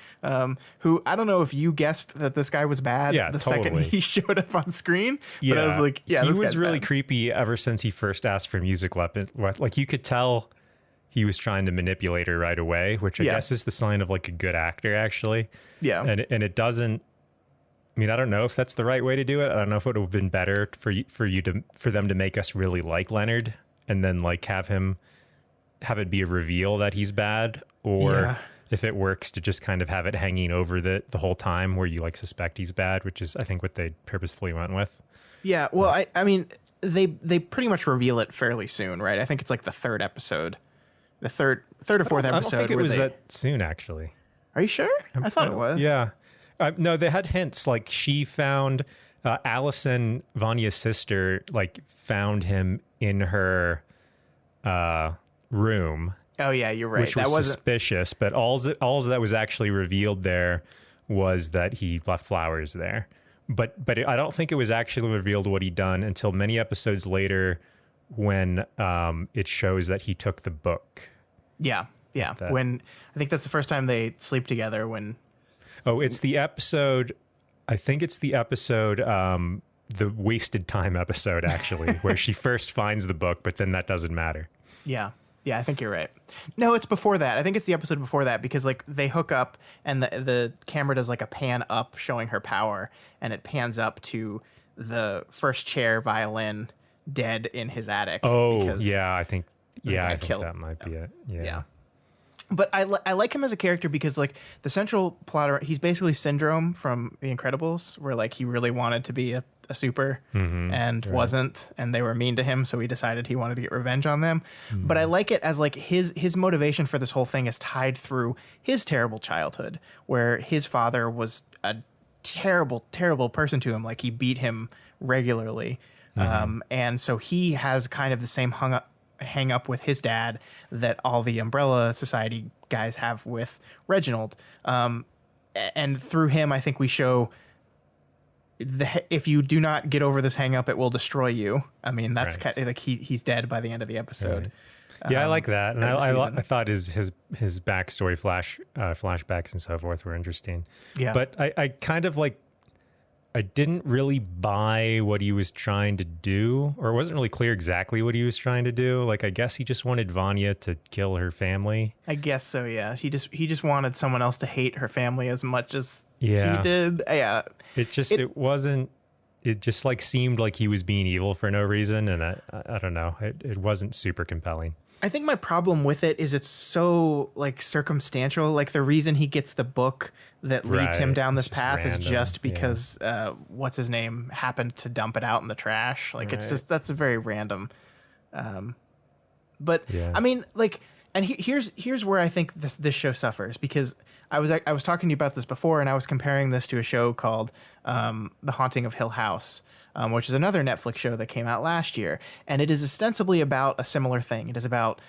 who, I don't know if you guessed that this guy was bad second he showed up on screen, but I was like, yeah, he this was guy's really bad. creepy ever since he first asked for music weapon. Like, you could tell he was trying to manipulate her right away, which I guess is the sign of like a good actor, actually. Yeah. And it doesn't, I mean, I don't know if that's the right way to do it. I don't know if it would have been better for them to make us really like Leonard and then like have it be a reveal that he's bad, or if it works to just kind of have it hanging over the whole time where you like suspect he's bad, which is I think what they purposefully went with. Yeah, well, I mean, they pretty much reveal it fairly soon, right? I think it's like the third episode, the third or fourth episode. I don't think it was that soon, actually. Are you sure? I thought it was. Yeah. No, they had hints. Like she found Allison, Vanya's sister, like found him in her room. Oh yeah, you're right. Which was suspicious, but all that was actually revealed there was that he left flowers there. But I don't think it was actually revealed what he'd done until many episodes later, when it shows that he took the book. Yeah. When I think that's the first time they sleep together. It's the episode. I think it's the episode, the wasted time episode, actually, where she first finds the book, but then that doesn't matter. Yeah, I think you're right. No, it's before that. I think it's the episode before that, because like they hook up and the camera does like a pan up showing her power, and it pans up to the first chair violin dead in his attic. Oh, yeah, I think that might be it. Yeah. But I like him as a character because like the central plot, he's basically Syndrome from The Incredibles, where like he really wanted to be a super and wasn't, and they were mean to him, so he decided he wanted to get revenge on them. But I like it as like his motivation for this whole thing is tied through his terrible childhood, where his father was a terrible person to him. Like he beat him regularly, and so he has kind of the same hang up with his dad that all the Umbrella Society guys have with Reginald. And through him, I think we show if you do not get over this hang up, it will destroy you. I mean, that's kind of like he's dead by the end of the episode. Right. Yeah, I like that. And I thought his backstory flashbacks and so forth were interesting. Yeah. But I kind of like, I didn't really buy what he was trying to do, or it wasn't really clear exactly what he was trying to do. Like, I guess he just wanted Vanya to kill her family. I guess so, yeah. He just wanted someone else to hate her family as much as he did. Yeah. It just like seemed like he was being evil for no reason, and I don't know. It wasn't super compelling. I think my problem with it is it's so like circumstantial. Like the reason he gets the book that leads him down this path is just because what's his name happened to dump it out in the trash. Like it's just, that's a very random. But I mean, like, and here's where I think this show suffers, because I was talking to you about this before, and I was comparing this to a show called The Haunting of Hill House, which is another Netflix show that came out last year, and it is ostensibly about a similar thing. It is about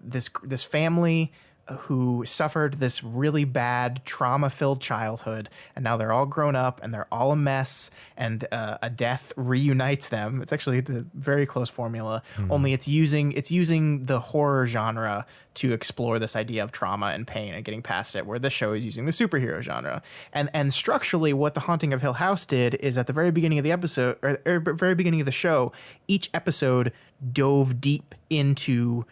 this family who suffered this really bad trauma-filled childhood, and now they're all grown up and they're all a mess, and a death reunites them. It's actually the very close formula, only it's using the horror genre to explore this idea of trauma and pain and getting past it, where this show is using the superhero genre. And structurally, what The Haunting of Hill House did is at the very beginning of the episode, or very beginning of the show, each episode dove deep into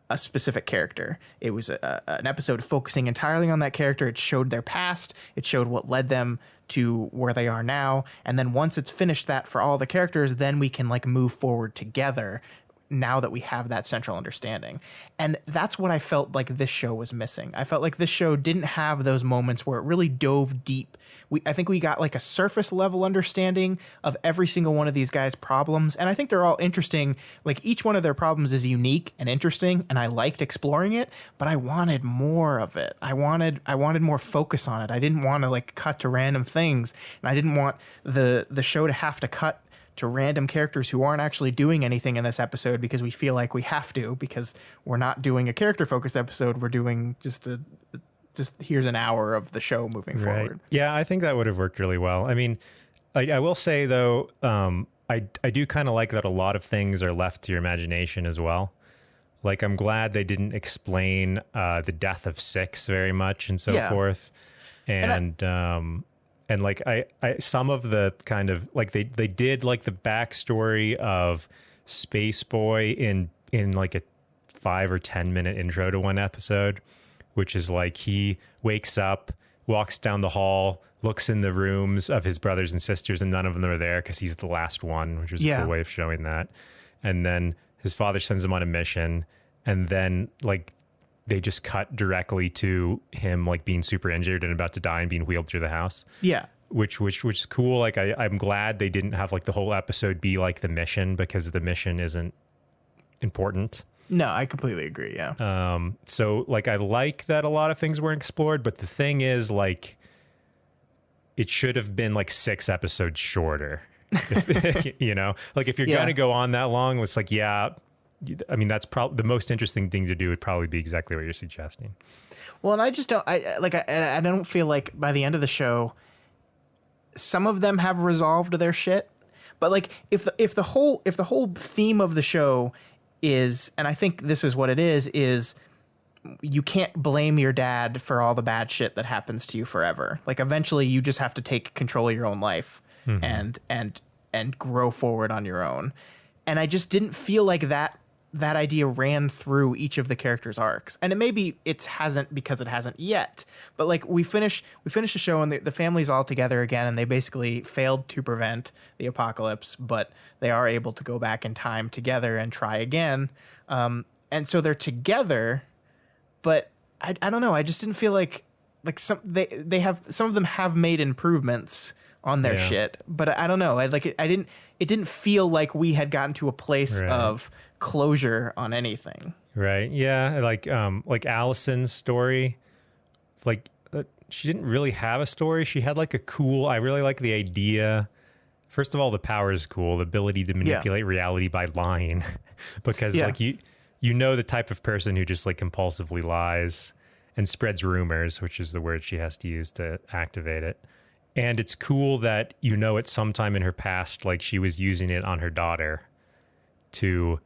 a specific character. It was an episode focusing entirely on that character. It showed their past. It showed what led them to where they are now. And then once it's finished that for all the characters, then we can like move forward together now that we have that central understanding. And that's what I felt like this show was missing. I felt like this show didn't have those moments where it really dove deep. I think we got like a surface level understanding of every single one of these guys' problems. And I think they're all interesting. Like each one of their problems is unique and interesting, and I liked exploring it, but I wanted more of it. I wanted more focus on it. I didn't want to like cut to random things, and I didn't want the show to have to cut to random characters who aren't actually doing anything in this episode because we feel like we have to, because we're not doing a character focused episode. We're doing just here's an hour of the show moving forward. Yeah, I think that would have worked really well. I mean, I will say though, I do kind of like that a lot of things are left to your imagination as well. Like I'm glad they didn't explain the death of Six very much and so forth. And like I some of the kind of like they did like the backstory of Space Boy in like a 5 or 10 minute intro to one episode, which is like he wakes up, walks down the hall, looks in the rooms of his brothers and sisters, and none of them are there because he's the last one, which is a cool way of showing that. And then his father sends him on a mission, and then like they just cut directly to him like being super injured and about to die and being wheeled through the house. Yeah. Which is cool. Like I'm glad they didn't have like the whole episode be like the mission, because the mission isn't important. No, I completely agree. Yeah. So like I like that a lot of things were explored, but the thing is like it should have been like 6 episodes shorter. You know, like if you're going to go on that long, it's like, yeah, I mean, that's probably the most interesting thing to do would probably be exactly what you're suggesting. Well, and I just don't, I don't feel like by the end of the show, some of them have resolved their shit. But like, if the whole theme of the show is, and I think this is what it is you can't blame your dad for all the bad shit that happens to you forever. Like eventually you just have to take control of your own life and grow forward on your own. And I just didn't feel like that idea ran through each of the characters' arcs. And it hasn't because it hasn't yet. But like we finish the show and the family's all together again, and they basically failed to prevent the apocalypse, but they are able to go back in time together and try again. And so they're together, but I don't know. I just didn't feel like some of them have made improvements on their shit, but I don't know. It didn't feel like we had gotten to a place of closure on anything. Right. Yeah. Like Allison's story, like she didn't really have a story. She had like I really like the idea. First of all, the power is cool. The ability to manipulate reality by lying, because like you know, the type of person who just like compulsively lies and spreads rumors, which is the word she has to use to activate it. And it's cool that, you know, at some time in her past, like she was using it on her daughter to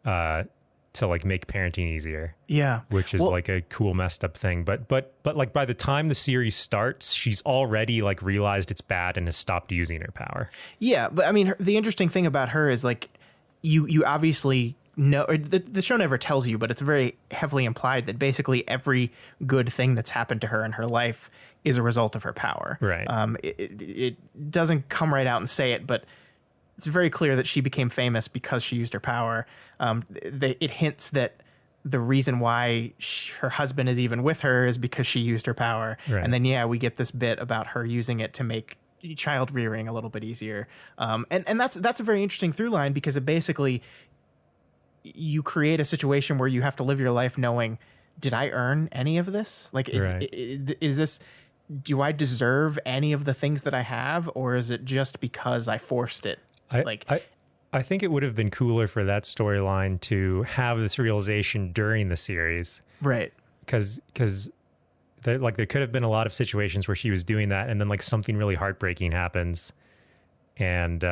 like make parenting easier. Yeah. Which is like a cool messed up thing. But like by the time the series starts, she's already like realized it's bad and has stopped using her power. Yeah. But I mean, the interesting thing about her is like you obviously know, the show never tells you, but it's very heavily implied that basically every good thing that's happened to her in her life is a result of her power. Right. It doesn't come right out and say it, but it's very clear that she became famous because she used her power. It hints that the reason why her husband is even with her is because she used her power. Right. And then, we get this bit about her using it to make child rearing a little bit easier. And that's a very interesting through line, because it basically, you create a situation where you have to live your life knowing, did I earn any of this? Like, is this, do I deserve any of the things that I have, or is it just because I forced it? I think it would have been cooler for that storyline to have this realization during the series. Right. Because there could have been a lot of situations where she was doing that, and then like something really heartbreaking happens, and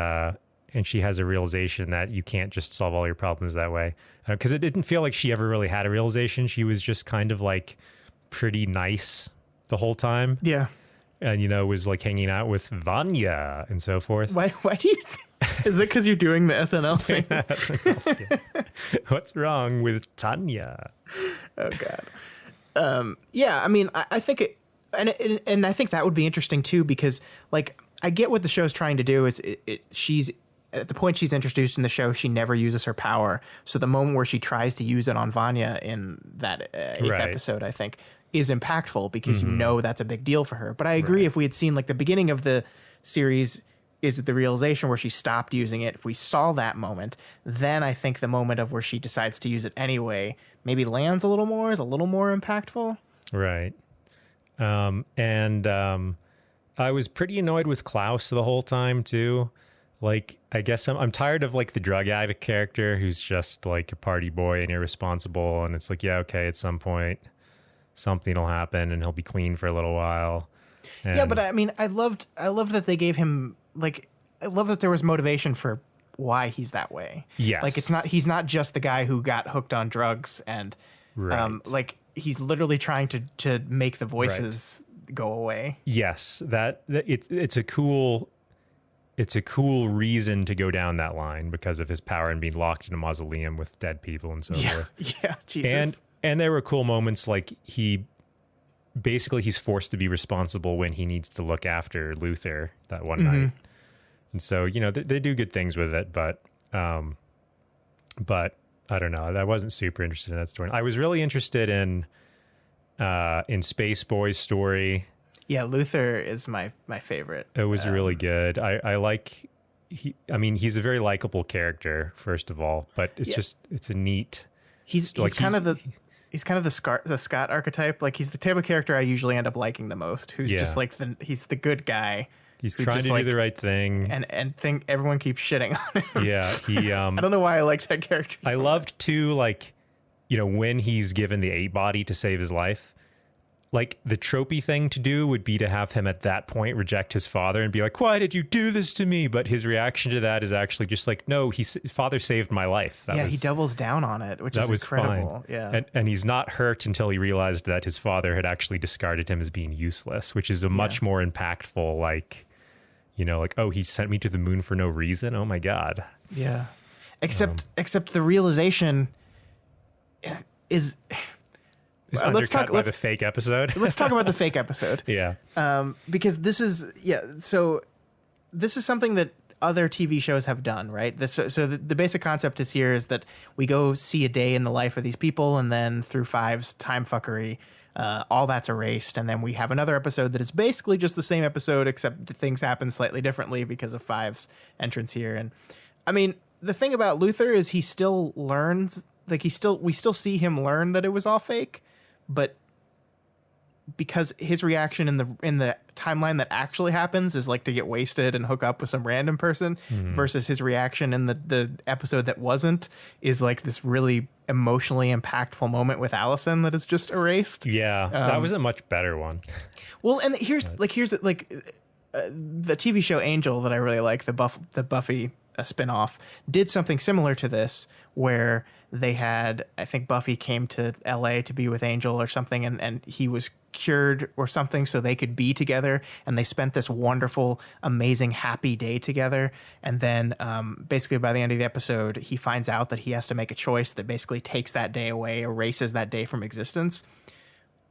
she has a realization that you can't just solve all your problems that way. Because it didn't feel like she ever really had a realization. She was just kind of like pretty nice the whole time. Yeah. And, you know, was like hanging out with Vanya and so forth. Why do you... Is it because you're doing the SNL thing? What's wrong with Tanya? Oh, God. Yeah, I mean, I think it... And I think that would be interesting, too, because, like, I get what the show's trying to do. She's... At the point she's introduced in the show, she never uses her power. So the moment where she tries to use it on Vanya in that 8th episode, I think, is impactful, because you know that's a big deal for her. But I agree, if we had seen like the beginning of the series is the realization where she stopped using it, if we saw that moment, then I think the moment of where she decides to use it anyway maybe lands a little more, is a little more impactful. Right. And I was pretty annoyed with Klaus the whole time too. Like, I guess I'm tired of like the drug addict character who's just like a party boy and irresponsible. And it's like, yeah, okay, at some point something will happen and he'll be clean for a little while. And yeah, but I mean, I loved that they gave him, like, I love that there was motivation for why he's that way. Yes. Like, he's not just the guy who got hooked on drugs and like he's literally trying to make the voices go away. Yes. It's a cool reason to go down that line because of his power and being locked in a mausoleum with dead people and so forth. Yeah, Jesus. And there were cool moments like he's forced to be responsible when he needs to look after Luther that one night. And so, you know, they do good things with it, but I don't know. I wasn't super interested in that story. I was really interested in Space Boy's story. Yeah, Luther is my favorite. It was really good. I like he's a very likable character, first of all, but it's a neat. He's kind of the he's kind of the Scott archetype. Like he's the type of character I usually end up liking the most. Who's just like he's the good guy. He's trying to do the right thing, and think everyone keeps shitting on him. Yeah, he. I don't know why I like that character. I loved too, like, when he's given the 8 body to save his life. Like the tropey thing to do would be to have him at that point reject his father and be like, "Why did you do this to me?" But his reaction to that is actually just like, "No, his father saved my life." He doubles down on it, which is incredible. Fine. Yeah, and he's not hurt until he realized that his father had actually discarded him as being useless, which is a much more impactful, like, like, oh, he sent me to the moon for no reason. Oh my God. Yeah. Except the realization is. Undercut by the fake episode. Let's talk about the fake episode. Yeah. Because this is so this is something that other TV shows have done, right? So the basic concept is here is that we go see a day in the life of these people, and then through Five's time fuckery, all that's erased, and then we have another episode that is basically just the same episode, except things happen slightly differently because of Five's entrance here. And I mean, the thing about Luther is he still learns, like we still see him learn that it was all fake. But because his reaction in the timeline that actually happens is like to get wasted and hook up with some random person, versus his reaction in the episode that wasn't is like this really emotionally impactful moment with Allison that is just erased. Yeah, that was a much better one. Well, and here's the TV show Angel that I really like, the Buffy spinoff, did something similar to this where they had, I think Buffy came to LA to be with Angel or something, and he was cured or something so they could be together, and they spent this wonderful, amazing, happy day together. And then basically by the end of the episode, he finds out that he has to make a choice that basically takes that day away, erases that day from existence.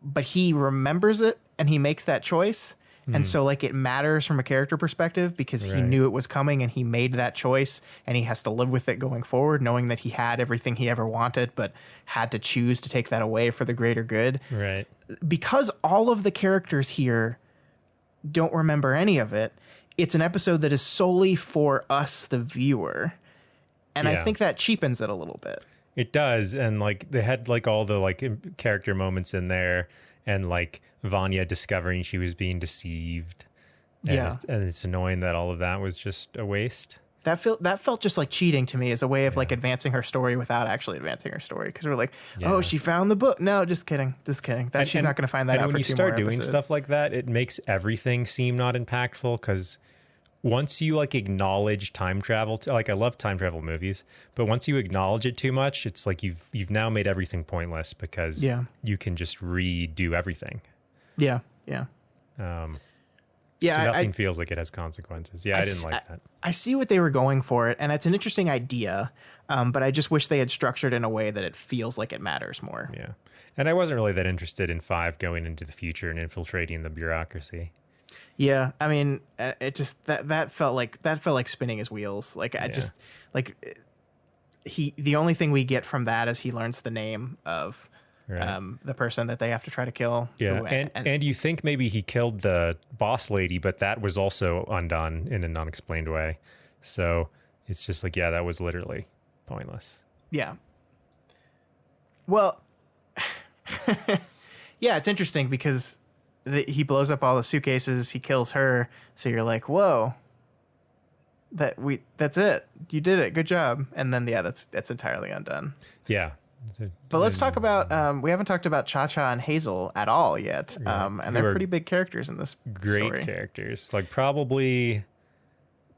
But he remembers it and he makes that choice. And so like it matters from a character perspective because he knew it was coming and he made that choice, and he has to live with it going forward, knowing that he had everything he ever wanted, but had to choose to take that away for the greater good. Right. Because all of the characters here don't remember any of it, it's an episode that is solely for us, the viewer. And I think that cheapens it a little bit. It does. And like they had like all the like character moments in there, and like Vanya discovering she was being deceived. And it's annoying that all of that was just a waste. That felt just like cheating to me as a way of like advancing her story without actually advancing her story. Because we're like, oh, she found the book. No, just kidding. She's not going to find that out for 2 more episodes. When you start doing stuff like that, it makes everything seem not impactful, because once you like acknowledge time travel, like I love time travel movies, but once you acknowledge it too much, it's like you've now made everything pointless, because you can just redo everything. Yeah. So nothing feels like it has consequences. I didn't like that. I see what they were going for it, and it's an interesting idea, but I just wish they had structured in a way that it feels like it matters more. Yeah, and I wasn't really that interested in Five going into the future and infiltrating the bureaucracy. Yeah, I mean, it just that felt like spinning his wheels. Like just like the only thing we get from that is he learns the name of the person that they have to try to kill. Yeah, and you think maybe he killed the boss lady, but that was also undone in an unexplained way. So it's just like, that was literally pointless. Yeah. Well, it's interesting because he blows up all the suitcases, he kills her, so you're like, whoa, that's it, you did it, good job. And then that's entirely undone. But let's talk about we haven't talked about Cha-Cha and Hazel at all yet. And they're pretty big characters in this story. Great characters, like probably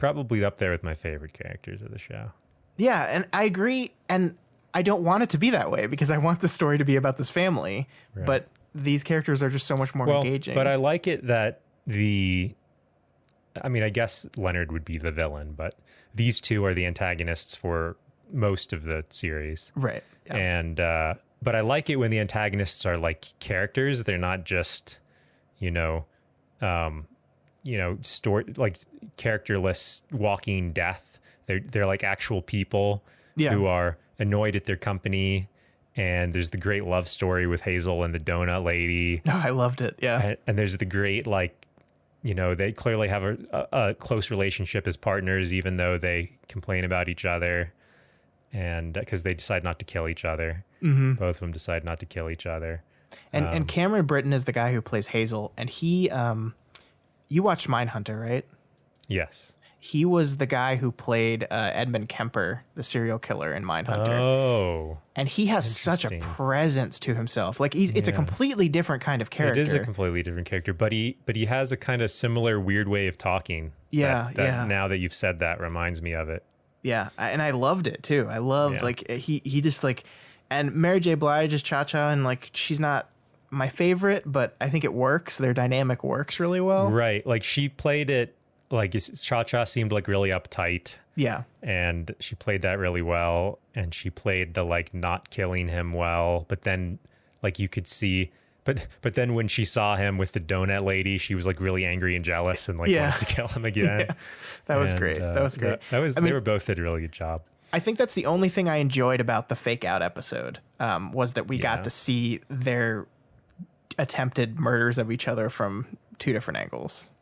up there with my favorite characters of the show. Yeah, and I agree, and I don't want it to be that way because I want the story to be about this family, but these characters are just so much more engaging. But I like it that I guess Leonard would be the villain, but these two are the antagonists for most of the series. Right. Yeah. And, but I like it when the antagonists are like characters. They're not just, story, like characterless walking death. They're like actual people who are annoyed at their company. And there's the great love story with Hazel and the donut lady. Oh, I loved it. Yeah. And there's the great, like, they clearly have a close relationship as partners, even though they complain about each other, and because they decide not to kill each other. Both of them decide not to kill each other. And Cameron Britton is the guy who plays Hazel, and he you watched Mindhunter, right? Yes. He was the guy who played Edmund Kemper, the serial killer in Mindhunter. Oh. And he has such a presence to himself. Like it's a completely different kind of character. It is a completely different character, but he has a kind of similar weird way of talking. Yeah, that now that you've said that reminds me of it. Yeah, and I loved it too. I loved like he just like, and Mary J. Blige is Cha-Cha, and like she's not my favorite, but I think it works. Their dynamic works really well. Right, like she played it like Cha-Cha seemed like really uptight. Yeah, and she played that really well, and she played the like not killing him well, but then like you could see. But then when she saw him with the donut lady, she was like really angry and jealous and like wanted to kill him again. Yeah. That was great. That was great. They were both did a really good job. I think that's the only thing I enjoyed about the Fake Out episode was that we got to see their attempted murders of each other from two different angles.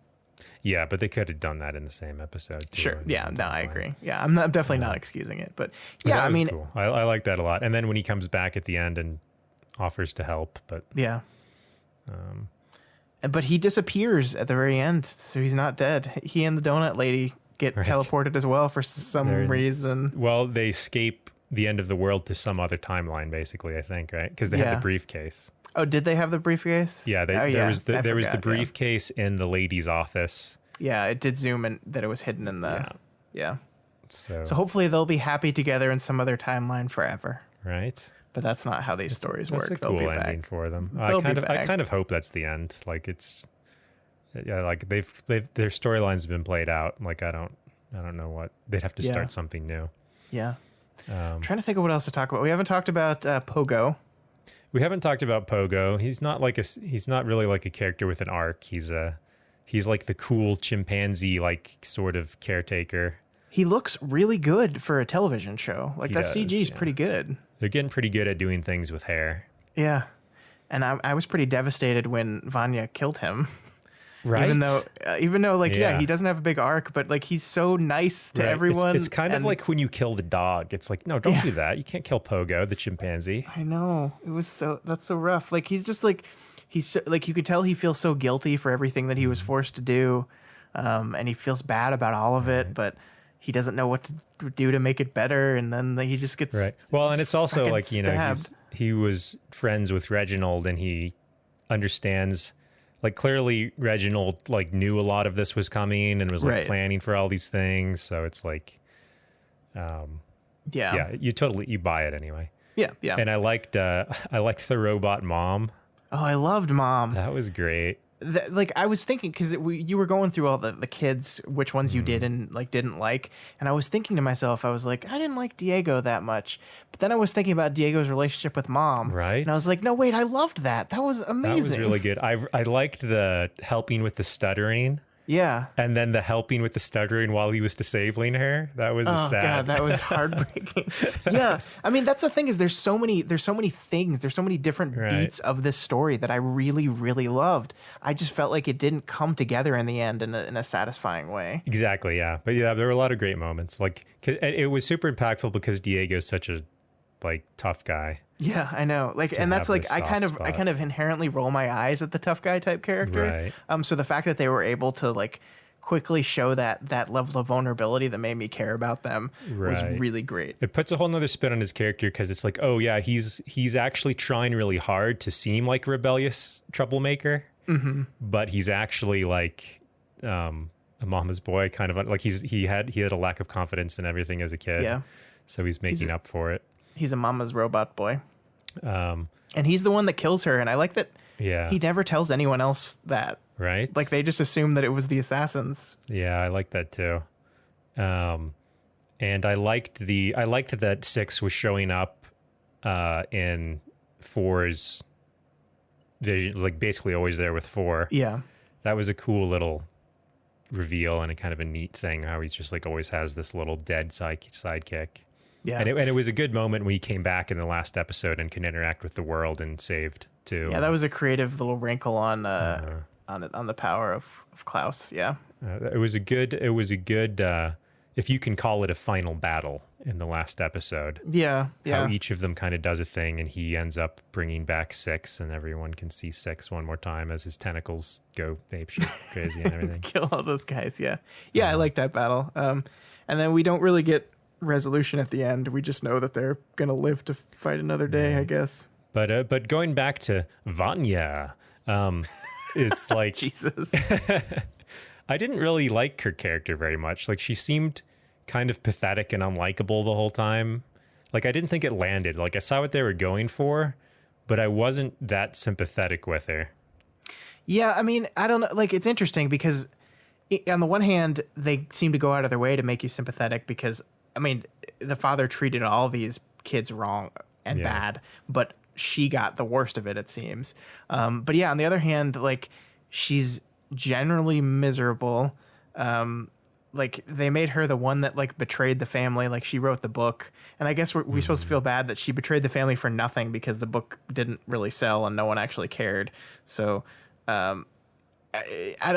Yeah, but they could have done that in the same episode too. Sure. Yeah. No, I agree. Yeah, I'm definitely not excusing it, but yeah, I mean, cool. I like that a lot. And then when he comes back at the end and offers to help, but yeah. But he disappears at the very end, so he's not dead. He and the donut lady get teleported as well for some reason. Well, they escape the end of the world to some other timeline, basically, I think, right? Because they had the briefcase. Oh, did they have the briefcase? Yeah, there was the briefcase in the lady's office. Yeah, it did zoom in that it was hidden in the... Yeah. So hopefully they'll be happy together in some other timeline forever. Right. But that's not how these stories work. That's a cool ending for them. I kind of hope that's the end. Like it's, like they've their storylines have been played out. Like I don't know what they'd have to start something new. Yeah. I'm trying to think of what else to talk about. We haven't talked about Pogo. We haven't talked about Pogo. He's not really like a character with an arc. He's like the cool chimpanzee like sort of caretaker. He looks really good for a television show. Like that CG is pretty good. They're getting pretty good at doing things with hair. Yeah. And I was pretty devastated when Vanya killed him. Right. Even though like, he doesn't have a big arc, but like he's so nice to everyone. It's kind of like when you kill the dog. It's like, no, don't do that. You can't kill Pogo, the chimpanzee. I know. That's so rough. Like he's just like, like you could tell he feels so guilty for everything that he was forced to do. And he feels bad about all of it, but he doesn't know what to do to make it better, and then he just gets well, and it's also like stabbed. He was friends with Reginald, and he understands. Like clearly, Reginald like knew a lot of this was coming and was like planning for all these things. So it's like, you buy it anyway. Yeah. And I liked the robot mom. Oh, I loved Mom. That was great. Like I was thinking because you were going through all the kids, which ones you did and like didn't like, and I was thinking to myself, I was like, I didn't like Diego that much, but then I was thinking about Diego's relationship with Mom, right? And I was like, no, wait, I loved that. That was amazing. That was really good. I liked the helping with the stuttering. Yeah. And then the helping with the stuttering while he was disabling her. That was sad. God, that was heartbreaking. Yeah. I mean, that's the thing is there's so many things, there's so many different beats of this story that I really, really loved. I just felt like it didn't come together in the end in a satisfying way. Exactly. Yeah. But yeah, there were a lot of great moments. Like it was super impactful because Diego's such a like tough guy. Yeah, I know. Like, and that's like I kind of inherently roll my eyes at the tough guy type character. Right. So the fact that they were able to like quickly show that level of vulnerability that made me care about them was really great. It puts a whole nother spin on his character because it's like, oh yeah, he's actually trying really hard to seem like a rebellious troublemaker, but he's actually like a mama's boy, kind of like he had a lack of confidence in everything as a kid. Yeah. So he's making up for it. He's a mama's robot boy. And he's the one that kills her. And I like that he never tells anyone else that. Right. Like they just assume that it was the assassins. Yeah, I like that too. And I liked that Six was showing up in Four's vision, like basically always there with Four. Yeah. That was a cool little reveal and a kind of a neat thing how he's just like always has this little dead sidekick. Yeah. And it was a good moment when he came back in the last episode and can interact with the world and saved too. Yeah, that was a creative little wrinkle on the power of Klaus. Yeah. It was a good if you can call it a final battle. in the last episode. Yeah. How each of them kind of does a thing, and he ends up bringing back Six, and everyone can see Six one more time as his tentacles go apeshit crazy and everything. Kill all those guys. Yeah. I like that battle. And then we don't really get resolution at the end. We just know that they're gonna live to fight another day, I guess. But going back to Vanya, it's like Jesus. I didn't really like her character very much. Like, she seemed kind of pathetic and unlikable the whole time. Like, I didn't think it landed. Like, I saw what they were going for, but I wasn't that sympathetic with her. Yeah, I mean, I don't know. Like, it's interesting because on the one hand, they seem to go out of their way to make you sympathetic because, I mean, the father treated all these kids wrong and bad, but she got the worst of it, it seems. But yeah, on the other hand, like, she's generally miserable. Like, they made her the one that, like, betrayed the family. Like, she wrote the book, and I guess we're supposed to feel bad that she betrayed the family for nothing because the book didn't really sell and no one actually cared. So I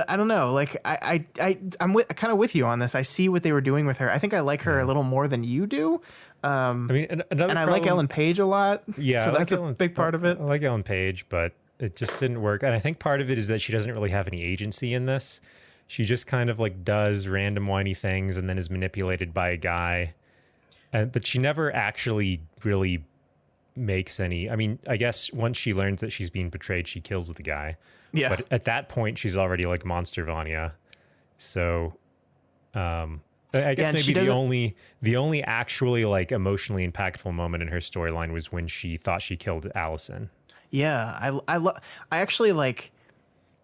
don't know. Like, I'm kind of with you on this. I see what they were doing with her. I think I like her a little more than you do. I mean, another I like Ellen Page a lot. Yeah, so I that's like a big part of it. I like Ellen Page, but it just didn't work. And I think part of it is that she doesn't really have any agency in this. She just kind of like does random whiny things and then is manipulated by a guy. But she never actually really makes any. I mean, I guess once she learns that she's being betrayed, she kills the guy. Yeah. But at that point, she's already like Monster Vanya. So, I guess maybe the only actually like emotionally impactful moment in her storyline was when she thought she killed Allison. Yeah, I actually like.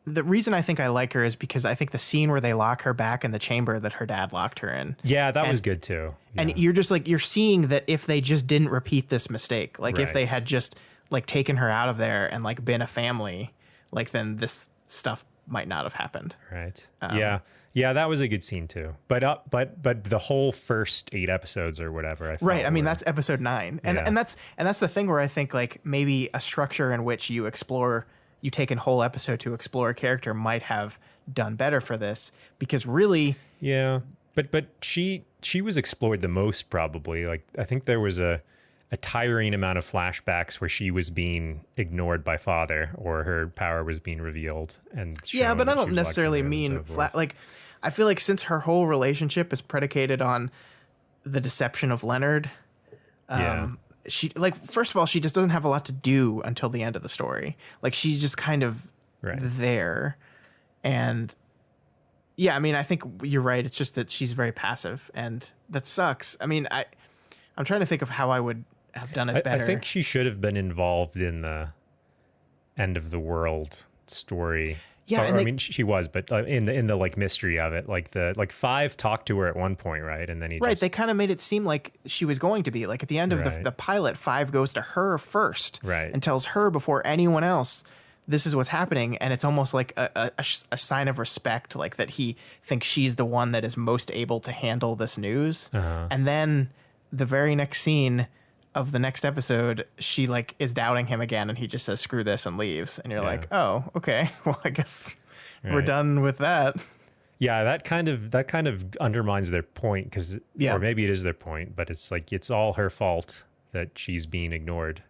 The reason I think I like her is because I think the scene where they lock her back in the chamber that her dad locked her in. Yeah, that was good too. Yeah. And you're just like, you're seeing that if they just didn't repeat this mistake, like if they had just like taken her out of there and like been a family, like then this stuff might not have happened. Right. Yeah, that was a good scene too. But the whole first 8 episodes or whatever. I mean, that's episode 9, and that's the thing where I think like maybe a structure in which you take a whole episode to explore a character might have done better for this, because really, but she was explored the most probably. Like, I think there was a tiring amount of flashbacks where she was being ignored by father or her power was being revealed. And but I don't necessarily mean flat. Like, I feel like since her whole relationship is predicated on the deception of Leonard, she, like, first of all, she just doesn't have a lot to do until the end of the story. Like, she's just kind of there. And yeah, I mean, I think you're right. It's just that she's very passive, and that sucks. I mean, I'm trying to think of how I would have done it better. I think she should have been involved in the end of the world story. Yeah, I mean, she was, but in the like mystery of it, like Five talked to her at one point, right? And then they kind of made it seem like she was going to be, like, at the end of the pilot, Five goes to her first, and tells her before anyone else this is what's happening, and it's almost like a sign of respect, like that he thinks she's the one that is most able to handle this news. And then the very next scene of the next episode, she like is doubting him again, and he just says screw this and leaves, and you're like, oh, okay, well, I guess we're done with that. Yeah, that kind of undermines their point, because or maybe it is their point, but it's like it's all her fault that she's being ignored,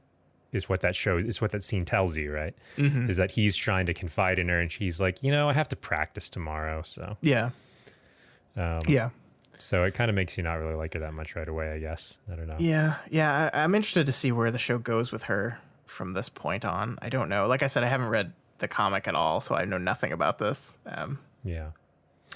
is what that shows, is what that scene tells you, right? Is that he's trying to confide in her, and she's like, I have to practice tomorrow, so so it kind of makes you not really like her that much right away, I guess. I don't know. Yeah. I'm interested to see where the show goes with her from this point on. I don't know. Like I said, I haven't read the comic at all, so I know nothing about this.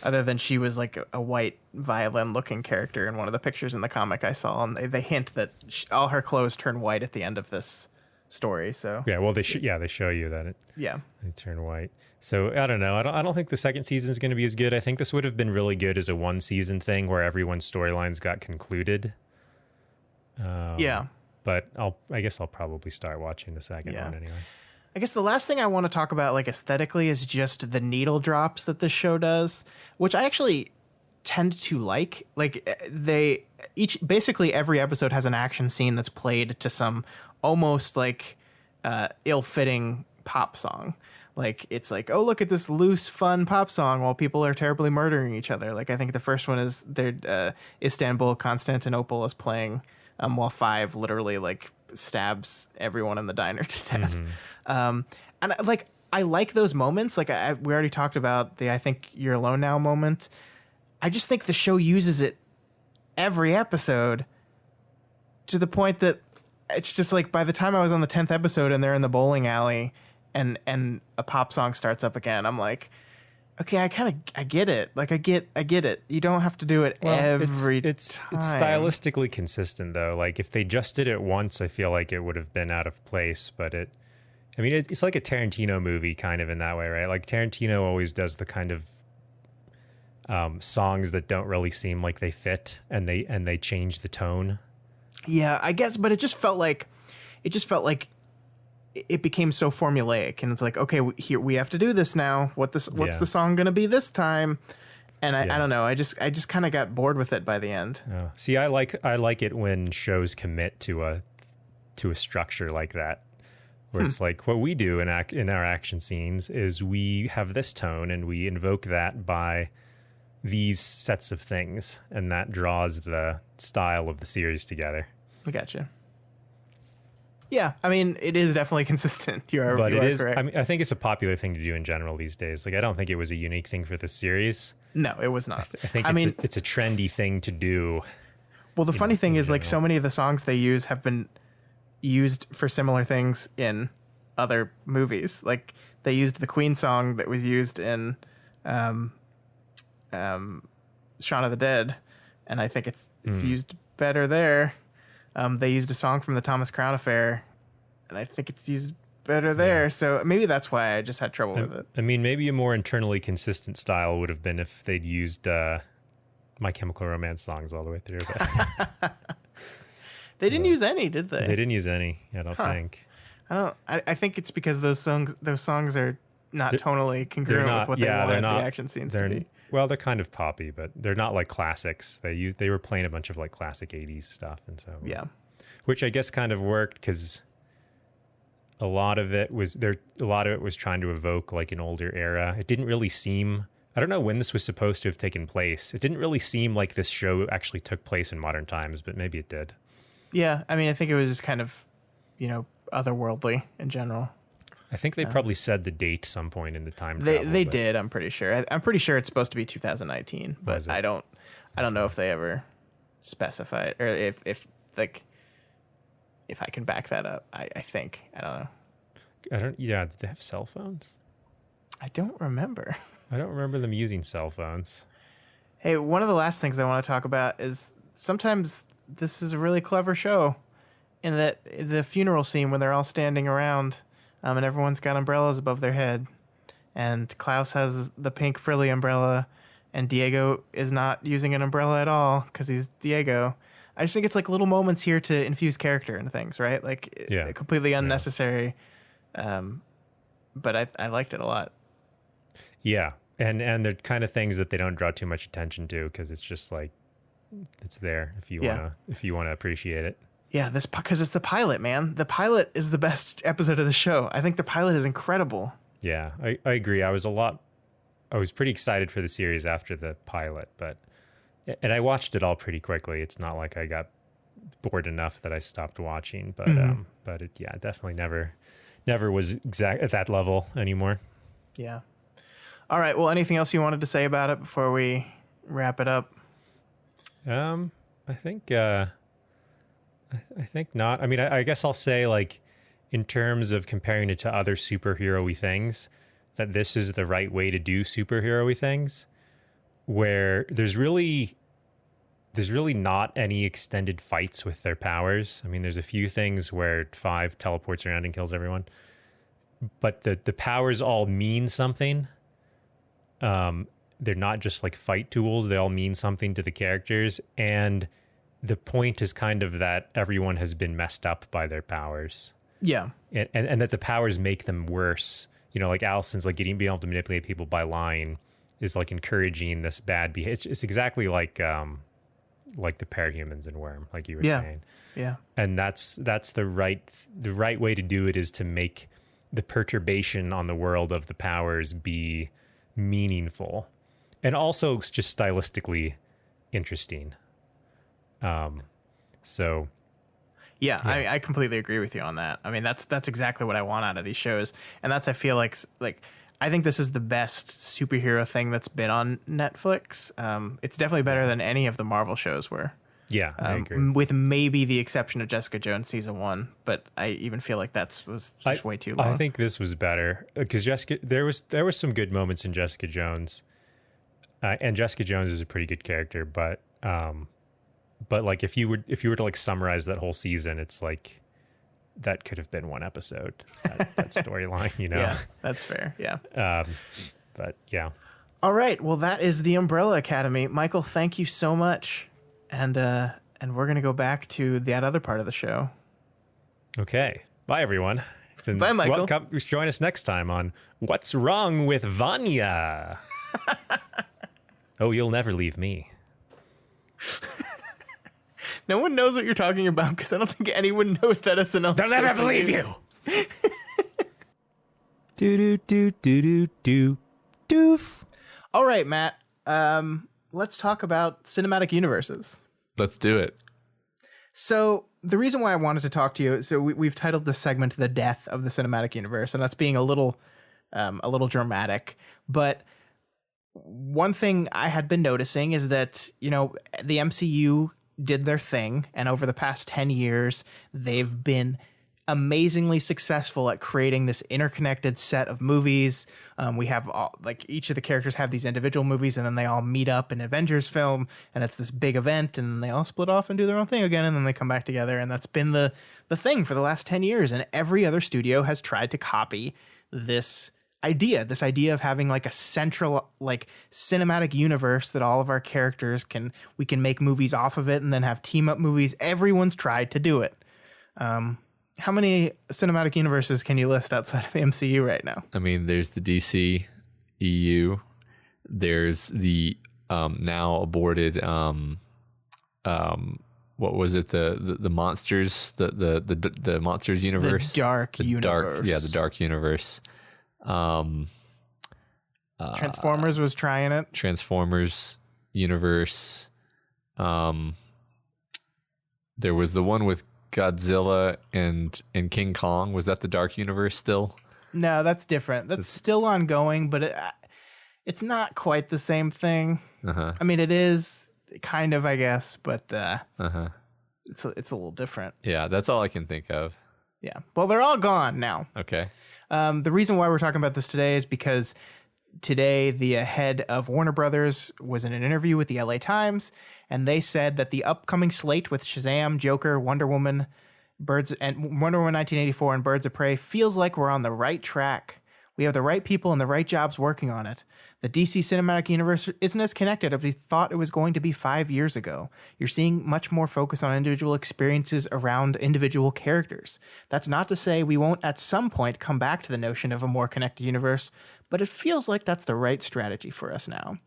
Other than she was like a white violin-looking character in one of the pictures in the comic I saw, and they hint that all her clothes turn white at the end of this story. So they show you that they turn white. So I don't know. I don't think the second season is going to be as good. I think this would have been really good as a 1-season thing where everyone's storylines got concluded. But I guess I'll probably start watching the second one anyway. I guess the last thing I want to talk about, like, aesthetically, is just the needle drops that this show does, which I actually tend to like. Like, basically every episode has an action scene that's played to some almost like ill-fitting pop song. Like, it's like, oh, look at this loose, fun pop song while people are terribly murdering each other. Like, I think the first one is Istanbul Constantinople is playing while Five literally, like, stabs everyone in the diner to death. And, like, I like those moments. Like, we already talked about the I Think You're Alone Now moment. I just think the show uses it every episode to the point that it's just like by the time I was on the 10th episode and they're in the bowling alley and a pop song starts up again, I'm like, okay, I get it. Like I get it. You don't have to do it every time. It's stylistically consistent though. Like if they just did it once, I feel like it would have been out of place, but it's like a Tarantino movie kind of in that way, right? Like Tarantino always does the kind of songs that don't really seem like they fit and they change the tone. Yeah, I guess, but it just felt like it became so formulaic, and it's like, okay, here we have to do this now. What's the song going to be this time? And I don't know. I just kind of got bored with it by the end. Oh. See, I like it when shows commit to a structure like that, where it's like what we do in our action scenes is we have this tone and we invoke that by these sets of things, and that draws the style of the series together. I gotcha. Yeah, I mean, it is definitely consistent. You are correct. I mean, I think it's a popular thing to do in general these days. Like, I don't think it was a unique thing for the series. No, it was not. I think it's a trendy thing to do. Well, the funny thing is, like, so many of the songs they use have been used for similar things in other movies. Like, they used the Queen song that was used in Shaun of the Dead, and I think it's used better there. They used a song from the Thomas Crown Affair, and I think it's used better there. So maybe that's why I just had trouble with it. I mean, maybe a more internally consistent style would have been if they'd used My Chemical Romance songs all the way through. But they didn't use any, did they? They didn't use any, I don't think. I think it's because those songs are not tonally congruent with what they wanted the action scenes to be. Well, they're kind of poppy, but they're not like classics. They were playing a bunch of like classic 80s stuff, and so which I guess kind of worked because a lot of it was trying to evoke like an older era. It didn't really seem, I don't know when this was supposed to have taken place. It didn't really seem like this show actually took place in modern times, but maybe it did. Yeah, I mean, I think it was just kind of, otherworldly in general. I think they probably said the date some point in the time. They did. I'm pretty sure. I'm pretty sure it's supposed to be 2019, but I don't know if they ever specified or if I can back that up. I think I don't know. Yeah, did they have cell phones? I don't remember. I don't remember them using cell phones. Hey, one of the last things I want to talk about is sometimes this is a really clever show, in that the funeral scene when they're all standing around. And everyone's got umbrellas above their head. And Klaus has the pink frilly umbrella. And Diego is not using an umbrella at all because he's Diego. I just think it's like little moments here to infuse character into things, right? Like, completely unnecessary. But I liked it a lot. Yeah. And they're kind of things that they don't draw too much attention to because it's just like, it's there if you want to appreciate it. Yeah, because it's the pilot, man. The pilot is the best episode of the show. I think the pilot is incredible. Yeah, I agree. I was pretty excited for the series after the pilot, and I watched it all pretty quickly. It's not like I got bored enough that I stopped watching, but it definitely never was exact at that level anymore. Yeah. All right. Well, anything else you wanted to say about it before we wrap it up? I think not. I mean, I guess I'll say, like, in terms of comparing it to other superhero-y things, that this is the right way to do superhero-y things, where there's really not any extended fights with their powers. I mean, there's a few things where Five teleports around and kills everyone, but the powers all mean something. They're not just like fight tools. They all mean something to the characters, and the point is kind of that everyone has been messed up by their powers. Yeah. And that the powers make them worse. Like Allison's like being able to manipulate people by lying is like encouraging this bad behavior. It's exactly like the parahumans in Worm, like you were saying. Yeah. And that's the right way to do it, is to make the perturbation on the world of the powers be meaningful and also just stylistically interesting. So yeah. I completely agree with you on that. I mean, that's exactly what I want out of these shows, and that's I feel like I think this is the best superhero thing that's been on Netflix. It's definitely better than any of the Marvel shows were. Yeah, I agree. With maybe the exception of Jessica Jones season 1, but I even feel like was just way too long. I think this was better because there was some good moments in Jessica Jones, and Jessica Jones is a pretty good character. But like if you were to like summarize that whole season, it's like that could have been one episode. That storyline, you know. Yeah, that's fair. Yeah. But yeah. All right. Well, that is the Umbrella Academy. Michael, thank you so much. And we're going to go back to that other part of the show. Okay. Bye, everyone. Bye, Michael. Join us next time on What's Wrong with Vanya? Oh, you'll never leave me. No one knows what you're talking about because I don't think anyone knows that SNL. They'll never believe you. Do. Doof. All right, Matt. Let's talk about cinematic universes. Let's do it. So the reason why I wanted to talk to you, so we've titled this segment "The Death of the Cinematic Universe," and that's being a little dramatic. But one thing I had been noticing is that, you know, the MCU did their thing, and over the past 10 years, they've been amazingly successful at creating this interconnected set of movies. We have each of the characters have these individual movies, and then they all meet up in Avengers film, and it's this big event, and they all split off and do their own thing again, and then they come back together, and that's been the thing for the last 10 years. And every other studio has tried to copy this idea of having like a central like cinematic universe that all of our characters we can make movies off of it and then have team up movies. Everyone's tried to do it. How many cinematic universes can you list outside of the MCU right now? I mean, there's the DC EU. There's the now aborted what was it? The monsters, the monsters universe. The dark universe. The dark universe. Transformers was trying it. Transformers universe. There was the one with Godzilla and King Kong. Was that the dark universe still? No, that's different. That's still ongoing, but it's not quite the same thing. Uh-huh. I mean, it is kind of, I guess, but it's a little different. Yeah, that's all I can think of. Yeah. Well, they're all gone now. Okay. The reason why we're talking about this today is because today the head of Warner Brothers was in an interview with the LA Times, and they said that the upcoming slate with Shazam, Joker, Wonder Woman, Wonder Woman 1984, and Birds of Prey feels like we're on the right track. We have the right people and the right jobs working on it. The DC Cinematic Universe isn't as connected as we thought it was going to be 5 years ago. You're seeing much more focus on individual experiences around individual characters. That's not to say we won't at some point come back to the notion of a more connected universe, but it feels like that's the right strategy for us now.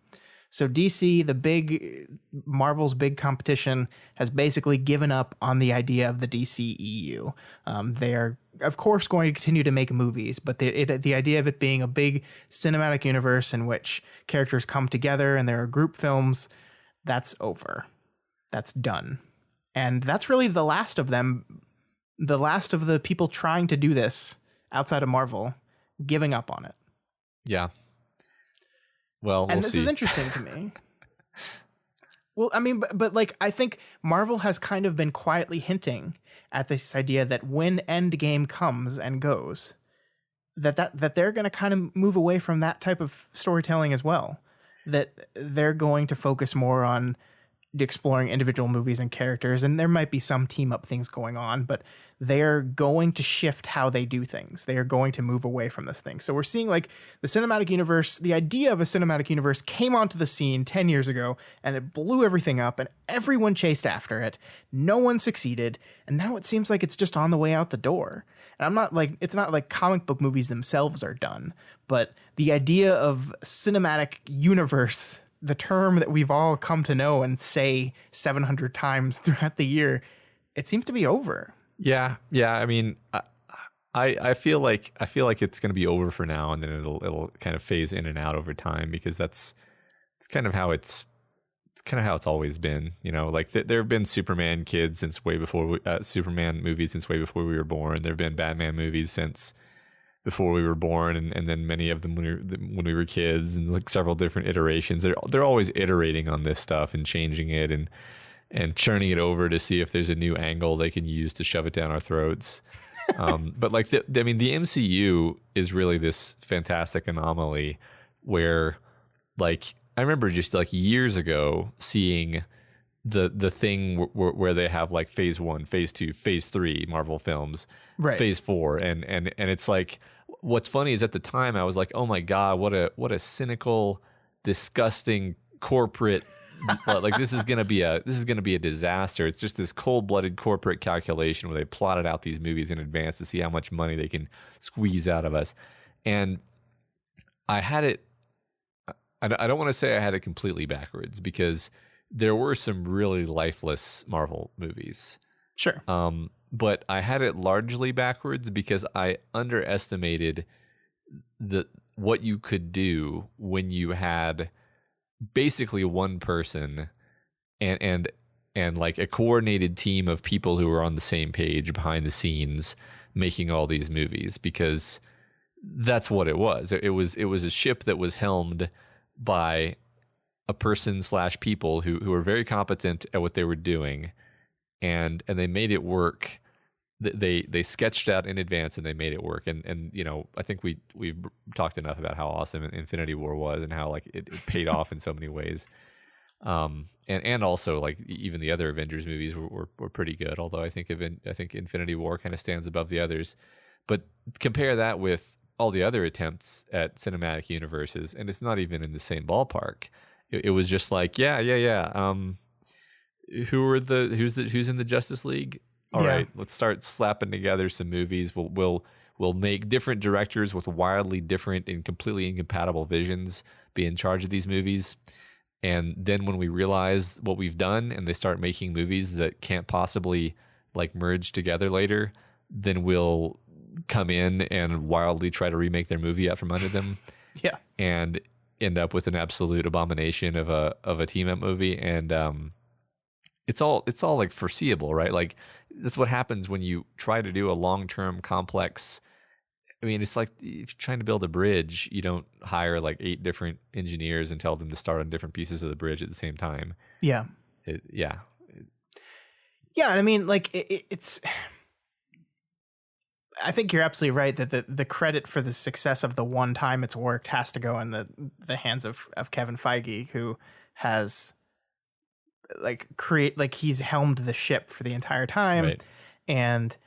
So DC, Marvel's big competition, has basically given up on the idea of the DC EU. They are, of course, going to continue to make movies, but the idea of it being a big cinematic universe in which characters come together and there are group films, that's over. That's done. And that's really the last of them, the last of the people trying to do this outside of Marvel, giving up on it. Yeah. Well, and this is interesting to me. Well, I mean, but like, I think Marvel has kind of been quietly hinting at this idea that when Endgame comes and goes, that they're going to kind of move away from that type of storytelling as well. That they're going to focus more on exploring individual movies and characters, and there might be some team up things going on, but they're going to shift how they do things. They are going to move away from this thing. So we're seeing like the cinematic universe, the idea of a cinematic universe came onto the scene 10 years ago and it blew everything up and everyone chased after it. No one succeeded. And now it seems like it's just on the way out the door. And it's not like comic book movies themselves are done, but the idea of cinematic universe, the term that we've all come to know and say 700 times throughout the year, it seems to be over. Yeah. I mean, I feel like it's going to be over for now, and then it'll kind of phase in and out over time, because it's kind of how it's always been. You know, like there have been Superman kids since way before Superman movies since way before we were born. There have been Batman movies since before we were born, and then many of them when we were kids, and like several different iterations. They're always iterating on this stuff and changing it and churning it over to see if there's a new angle they can use to shove it down our throats. But like the MCU is really this fantastic anomaly where, like, I remember just like years ago seeing the thing where they have like phase 1, phase 2, phase 3 Marvel films, right, phase 4, and it's like, what's funny is at the time I was like, oh my God, what a cynical, disgusting corporate like this is gonna be a disaster. It's just this cold-blooded corporate calculation where they plotted out these movies in advance to see how much money they can squeeze out of us. And I had it, I don't want to say I had it completely backwards, because there were some really lifeless Marvel movies. Sure. But I had it largely backwards because I underestimated what you could do when you had basically one person and like a coordinated team of people who were on the same page behind the scenes making all these movies, because that's what it was. It was a ship that was helmed by a person / people who were very competent at what they were doing, and they made it work. They sketched out in advance and they made it work. And you know, I think we've talked enough about how awesome Infinity War was and how like it paid off in so many ways. And also like even the other Avengers movies were pretty good. Although I think Infinity War kind of stands above the others. But compare that with all the other attempts at cinematic universes, and it's not even in the same ballpark. It was just like, yeah. Who's in the Justice League? All right, let's start slapping together some movies. We'll make different directors with wildly different and completely incompatible visions be in charge of these movies. And then when we realize what we've done and they start making movies that can't possibly like merge together later, then we'll come in and wildly try to remake their movie out from under them. Yeah. And end up with an absolute abomination of a team up movie. And it's all like foreseeable, right? Like that's what happens when you try to do a long-term complex. I mean, it's like if you're trying to build a bridge, you don't hire like 8 different engineers and tell them to start on different pieces of the bridge at the same time. Yeah. Yeah. I mean, like it's. I think you're absolutely right that the credit for the success of the one time it's worked has to go in the hands of Kevin Feige, who has he's helmed the ship for the entire time. Right. And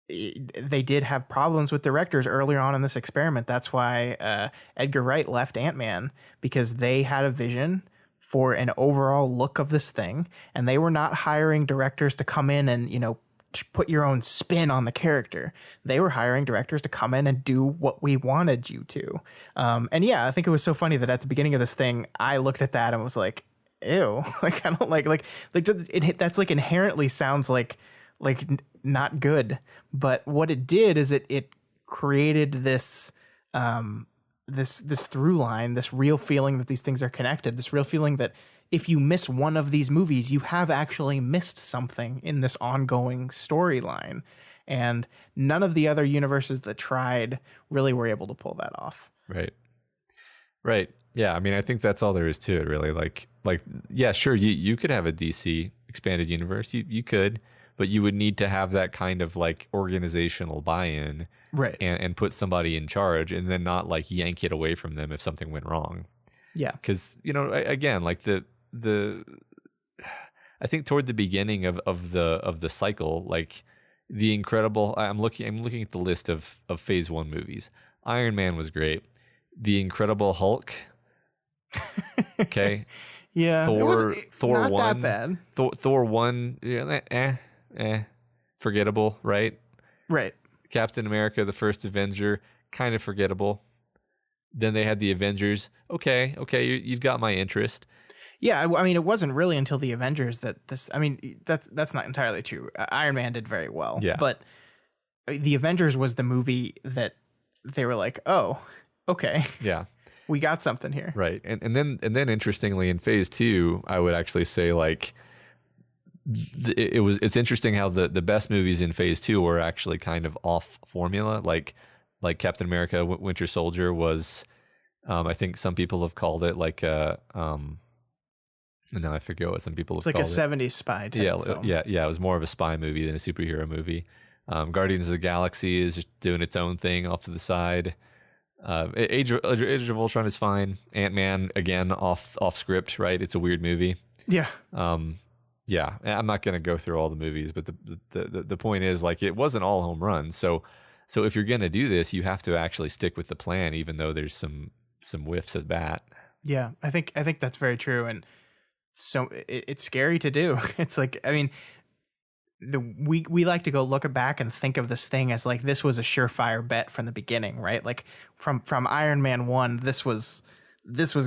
they did have problems with directors earlier on in this experiment. That's why Edgar Wright left Ant-Man, because they had a vision for an overall look of this thing, and they were not hiring directors to come in and, you know, put your own spin on the character. They were hiring directors to come in and do what we wanted you to. And yeah, I think it was so funny that at the beginning of this thing, I looked at that and was like, ew, like I don't like that's like inherently sounds like not good. But what it did is it created this this through line, this real feeling that these things are connected, this real feeling that if you miss one of these movies, you have actually missed something in this ongoing storyline. And none of the other universes that tried really were able to pull that off. Right. Yeah. I mean, I think that's all there is to it, really. Like, yeah, sure. You could have a DC expanded universe. You could, but you would need to have that kind of like organizational buy-in, right? And put somebody in charge, and then not like yank it away from them if something went wrong. Yeah. Because, you know, again, like the I think toward the beginning of the cycle, like the Incredible, I'm looking at the list of phase 1 movies. Iron Man was great. The Incredible Hulk. Okay. Yeah. Thor not 1. that bad. Thor 1, yeah, forgettable, right? Right. Captain America, the First Avenger, kind of forgettable. Then they had the Avengers. Okay, you've got my interest. Yeah, I mean, it wasn't really until the Avengers that this. I mean, that's not entirely true. Iron Man did very well, yeah. But the Avengers was the movie that they were like, oh, okay, Yeah. we got something here. Right. And then interestingly in phase 2, I would actually say like it's interesting how the best movies in phase 2 were actually kind of off formula. Like Captain America Winter Soldier was, I think some people have called it like no, I forget what some people have It's like called a 70s spy type film. Yeah. It was more of a spy movie than a superhero movie. Guardians of the Galaxy is just doing its own thing off to the side. Age of Ultron is fine. Ant-Man, again, off script, right? It's a weird movie. Yeah. Yeah, I'm not going to go through all the movies, but the point is, like, it wasn't all home runs. So if you're going to do this, you have to actually stick with the plan, even though there's some whiffs at bat. Yeah, I think that's very true, and so it's scary to do. It's like, I mean, we like to go look back and think of this thing as like this was a surefire bet from the beginning, right? Like from Iron Man 1, this was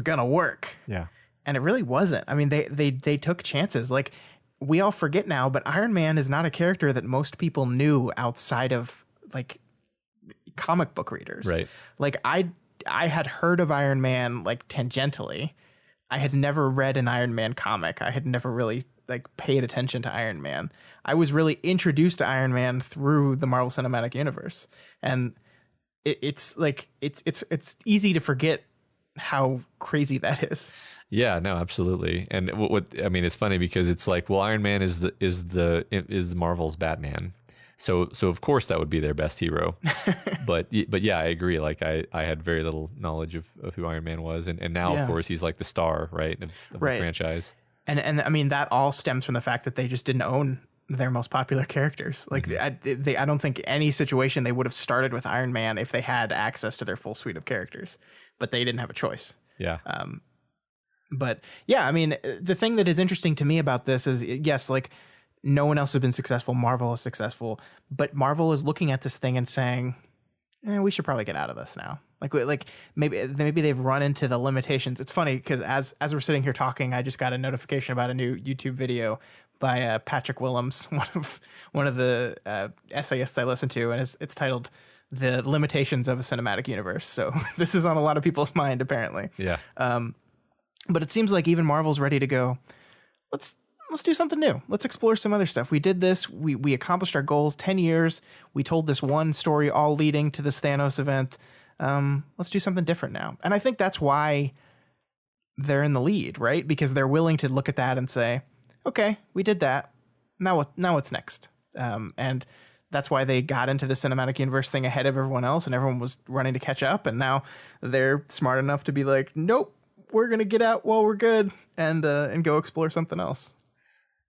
gonna work. Yeah. And it really wasn't. I mean, they took chances. Like, we all forget now, but Iron Man is not a character that most people knew outside of like comic book readers. Right. Like I had heard of Iron Man like tangentially. I had never read an Iron Man comic. I had never really like paid attention to Iron Man. I was really introduced to Iron Man through the Marvel Cinematic Universe. And it's like it's easy to forget how crazy that is. Yeah, no, absolutely. And what I mean, it's funny because it's like, well, Iron Man is the Marvel's Batman. So of course that would be their best hero. but yeah, I agree. Like I had very little knowledge of who Iron Man was, and now of course he's like the star, right, of the franchise. And I mean, that all stems from the fact that they just didn't own their most popular characters. Like I don't think any situation they would have started with Iron Man if they had access to their full suite of characters, but they didn't have a choice. Yeah. But yeah, I mean, the thing that is interesting to me about this is, yes, like no one else has been successful. Marvel is successful, but Marvel is looking at this thing and saying, we should probably get out of this now. Like maybe they've run into the limitations. It's funny because as we're sitting here talking, I just got a notification about a new YouTube video by Patrick Willems, one of the essayists I listen to, and it's titled "The Limitations of a Cinematic Universe." So this is on a lot of people's mind, apparently. Yeah. But it seems like even Marvel's ready to go, let's do something new. Let's explore some other stuff. We did this. We accomplished our goals. 10 years. We told this one story all leading to this Thanos event. Let's do something different now. And I think that's why they're in the lead, right? Because they're willing to look at that and say, okay, we did that. Now what's next? And that's why they got into the cinematic universe thing ahead of everyone else, and everyone was running to catch up. And now they're smart enough to be like, nope, we're going to get out while we're good and go explore something else.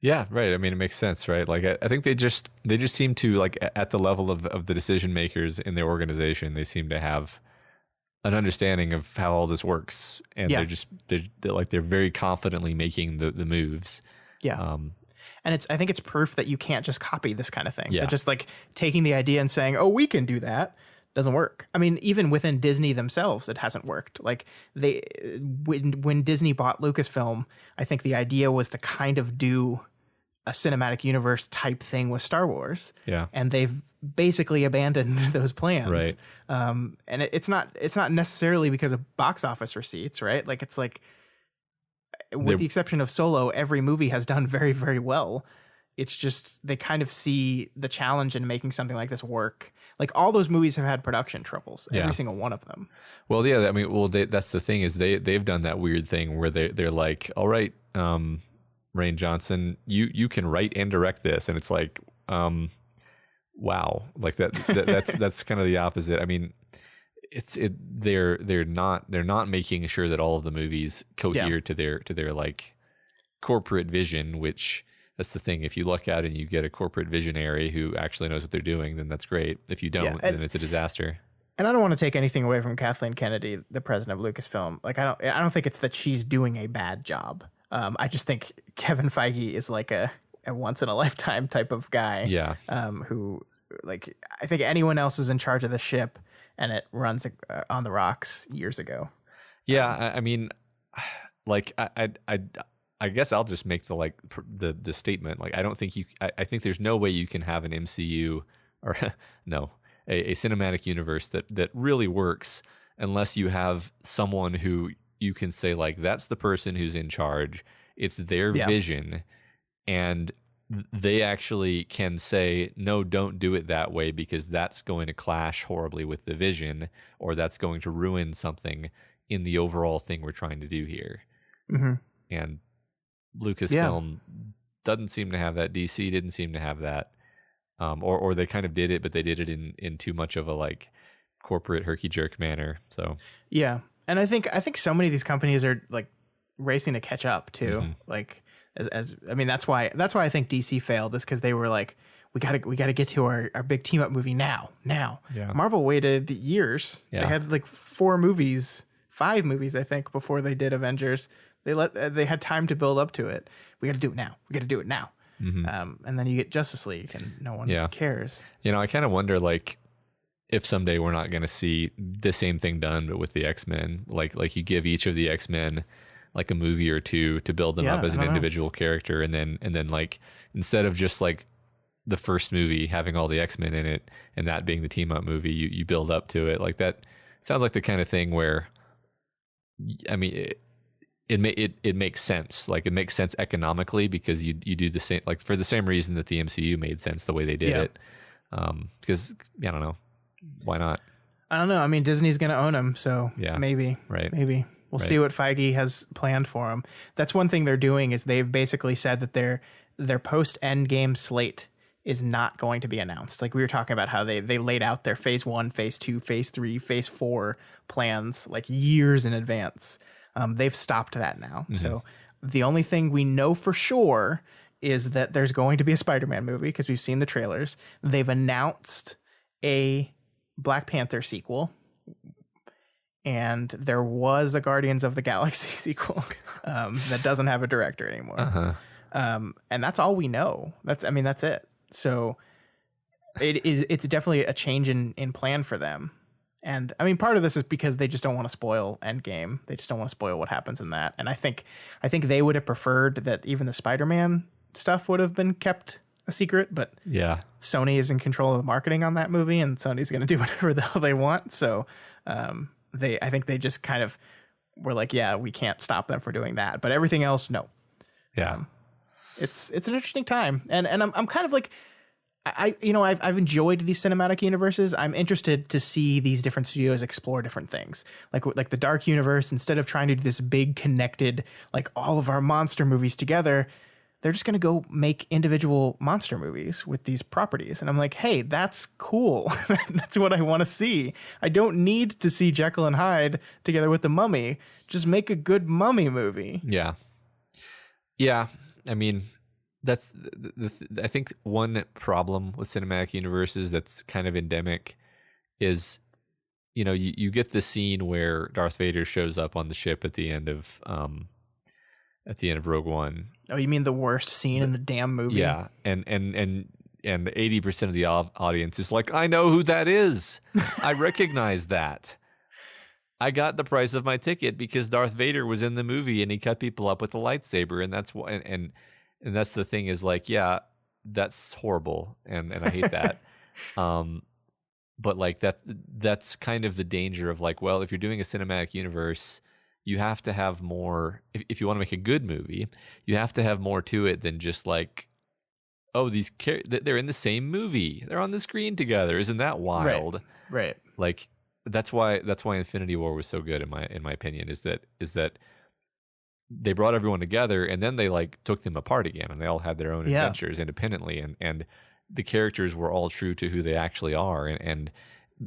Yeah, right. I mean, it makes sense, right? Like, I think they just seem to, like, at the level of the decision makers in their organization, they seem to have an understanding of how all this works, and they're very confidently making the moves. Yeah. And I think it's proof that you can't just copy this kind of thing. Yeah. That just like taking the idea and saying, oh, we can do that, doesn't work. I mean, even within Disney themselves, it hasn't worked. Like when Disney bought Lucasfilm, I think the idea was to kind of do a cinematic universe type thing with Star Wars. Yeah. And they've basically abandoned those plans. Right. And it's not necessarily because of box office receipts, right? Like it's like, with the exception of Solo, every movie has done very, very well. It's just they kind of see the challenge in making something like this work. Like all those movies have had production troubles, every single one of them. Well, yeah, I mean, that's the thing is they've done that weird thing where they're like, all right, Rian Johnson, you can write and direct this, and it's like, wow, like that's kind of the opposite. I mean, they're not making sure that all of the movies cohere to their like corporate vision, which that's the thing. If you luck out and you get a corporate visionary who actually knows what they're doing, then that's great. If you don't, then it's a disaster. And I don't want to take anything away from Kathleen Kennedy, the president of Lucasfilm. Like I don't think it's that she's doing a bad job. I just think Kevin Feige is like a once in a lifetime type of guy. Yeah. Who like I think anyone else is in charge of the ship and it runs on the rocks years ago. Yeah, I mean, like I guess I'll just make the statement. Like I don't think I think there's no way you can have an MCU or no, a cinematic universe that really works unless you have someone who you can say like that's the person who's in charge. It's their vision, and they actually can say no, don't do it that way because that's going to clash horribly with the vision, or that's going to ruin something in the overall thing we're trying to do here. Mm-hmm. And Lucasfilm doesn't seem to have that. DC didn't seem to have that. Or they kind of did it, but they did it in too much of a like corporate herky jerk manner. So yeah, and I think so many of these companies are like racing to catch up too. Mm-hmm. Like as I mean that's why I think DC failed, is because they were like we gotta get to our big team up movie now. Yeah. Marvel waited years. Yeah. They had like 5 movies I think before they did Avengers. They had time to build up to it. We got to do it now. Mm-hmm. And then you get Justice League, and no one cares. You know, I kind of wonder like if someday we're not going to see the same thing done, but with the X-Men. Like you give each of the X-Men like a movie or two to build them up as an individual character, and then like instead of just like the first movie having all the X-Men in it and that being the team up movie, you build up to it. Like that sounds like the kind of thing where, I mean, it makes sense. Like it makes sense economically because you do the same, like for the same reason that the MCU made sense the way they did it. Because I don't know, why not? I don't know. I mean, Disney's going to own them, so maybe we'll see what Feige has planned for them. That's one thing they're doing, is they've basically said that their post Endgame slate is not going to be announced. Like we were talking about how they laid out their phase 1, phase 2, phase 3, phase 4 plans like years in advance. They've stopped that now. Mm-hmm. So the only thing we know for sure is that there's going to be a Spider-Man movie because we've seen the trailers. They've announced a Black Panther sequel, and there was a Guardians of the Galaxy sequel that doesn't have a director anymore. And that's all we know. That's it. So it's definitely a change in plan for them. And I mean, part of this is because they just don't want to spoil Endgame. They just don't want to spoil what happens in that. And I think they would have preferred that even the Spider-Man stuff would have been kept a secret. But Sony is in control of the marketing on that movie, and Sony's going to do whatever the hell they want. So I think they just kind of were like, we can't stop them from doing that. But everything else, no. Yeah, it's an interesting time, and I'm kind of like. I've enjoyed these cinematic universes. I'm interested to see these different studios explore different things. Like the Dark Universe, instead of trying to do this big connected, like all of our monster movies together, they're just going to go make individual monster movies with these properties. And I'm like, hey, that's cool. That's what I want to see. I don't need to see Jekyll and Hyde together with the Mummy. Just make a good Mummy movie. Yeah. Yeah. I mean, that's I think one problem with cinematic universes that's kind of endemic is, you get the scene where Darth Vader shows up on the ship at the end of Rogue One. Oh, you mean the worst scene in the damn movie? Yeah, and 80% of the audience is like, I know who that is. I recognize that. I got the price of my ticket because Darth Vader was in the movie and he cut people up with a lightsaber, and that's why. And that's the thing is like, that's horrible. And I hate that. But like that's kind of the danger of like, well, if you're doing a cinematic universe, you have to have more, if you want to make a good movie, you have to have more to it than just like, oh, they're in the same movie. They're on the screen together. Isn't that wild? Right. Like that's why Infinity War was so good in my opinion, is that they brought everyone together and then they like took them apart again, and they all had their own adventures independently, and the characters were all true to who they actually are, and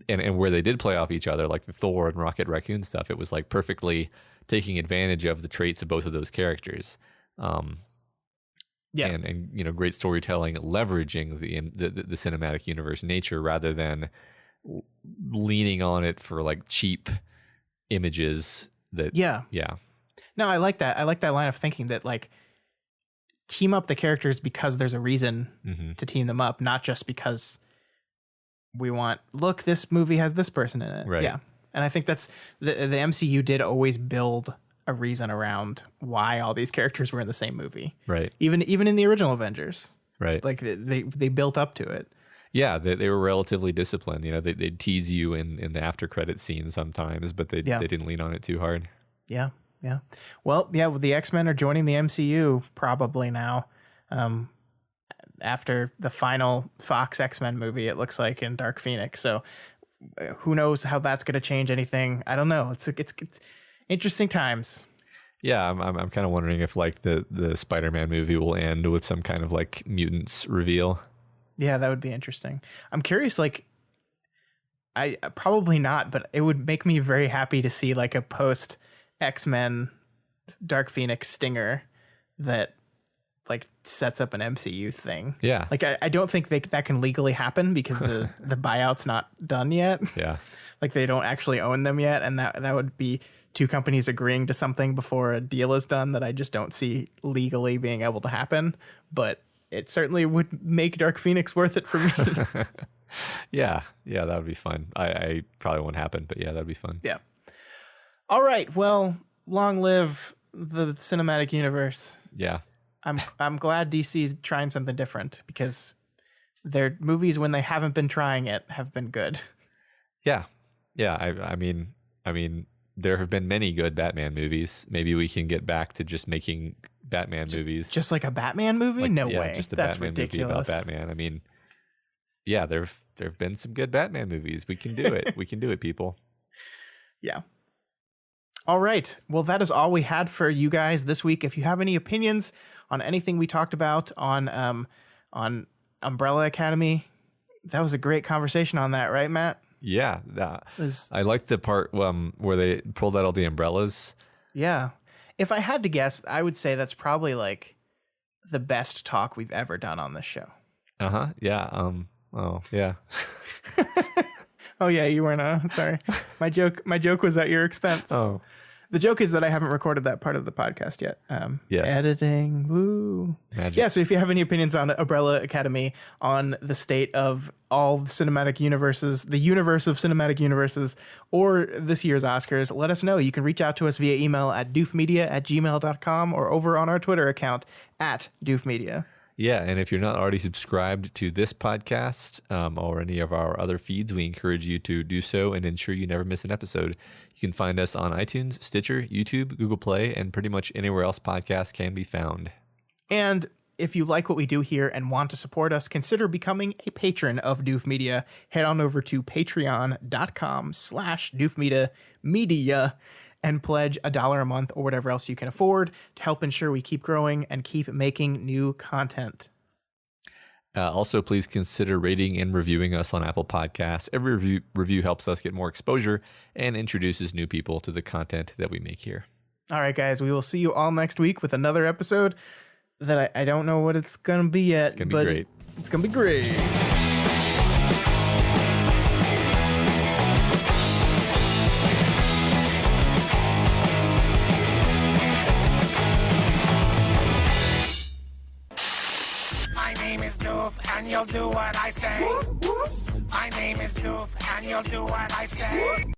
where they did play off each other, like the Thor and Rocket Raccoon stuff, it was like perfectly taking advantage of the traits of both of those characters. And great storytelling, leveraging the cinematic universe nature rather than leaning on it for like cheap images that No, I like that. I like that line of thinking that like team up the characters because there's a reason to team them up, not just because we want, look, this movie has this person in it. Right. Yeah. And I think that's the MCU did always build a reason around why all these characters were in the same movie. Right. Even in the original Avengers. Right. Like they built up to it. Yeah, they were relatively disciplined. You know, they'd tease you in the after credit scene sometimes, but they didn't lean on it too hard. Yeah, yeah. Well, yeah, the X-Men are joining the MCU probably now. After the final Fox X-Men movie, it looks like, in Dark Phoenix. So who knows how that's going to change anything? I don't know. It's interesting times. Yeah, I'm kind of wondering if like the Spider-Man movie will end with some kind of like mutants reveal. Yeah, that would be interesting. I'm curious, like, I probably not, but it would make me very happy to see like a post X-Men Dark Phoenix stinger that like sets up an MCU thing. Yeah. Like I don't think that can legally happen because the buyout's not done yet. Yeah. Like they don't actually own them yet, and that would be two companies agreeing to something before a deal is done that I just don't see legally being able to happen. But it certainly would make Dark Phoenix worth it for me. Yeah, that would be fun. I probably won't happen, but yeah, that'd be fun. Yeah. All right. Well, long live the cinematic universe. Yeah. I'm glad DC's trying something different, because their movies, when they haven't been trying it, have been good. Yeah. I mean, there have been many good Batman movies. Maybe we can get back to just making Batman movies. Just like a Batman movie? No way. Just a That's Batman ridiculous. movie about Batman. I mean, yeah, there've been some good Batman movies. We can do it. We can do it, people. Yeah. All right. Well, that is all we had for you guys this week. If you have any opinions on anything we talked about on Umbrella Academy, that was a great conversation on that, right, Matt? Yeah, I liked the part where they pulled out all the umbrellas. Yeah. If I had to guess, I would say that's probably like the best talk we've ever done on this show. Yeah. Oh, yeah. Oh yeah, you weren't. Sorry, my joke was at your expense. Oh, the joke is that I haven't recorded that part of the podcast yet. Yes. Editing, woo. Magic. Yeah. So if you have any opinions on Umbrella Academy, on the state of all the cinematic universes, the universe of cinematic universes, or this year's Oscars, let us know. You can reach out to us via email at doofmedia@gmail.com or over on our Twitter account @doofmedia. Yeah, and if you're not already subscribed to this podcast or any of our other feeds, we encourage you to do so and ensure you never miss an episode. You can find us on iTunes, Stitcher, YouTube, Google Play, and pretty much anywhere else podcasts can be found. And if you like what we do here and want to support us, consider becoming a patron of Doof Media. Head on over to patreon.com/doofmedia and pledge $1 a month or whatever else you can afford to help ensure we keep growing and keep making new content. Also, please consider rating and reviewing us on Apple Podcasts. Every review helps us get more exposure and introduces new people to the content that we make here. All right, guys, we will see you all next week with another episode that I don't know what it's going to be yet. It's going to be great. It's going to be great. And you'll do what I say. My name is Doof, and you'll do what I say.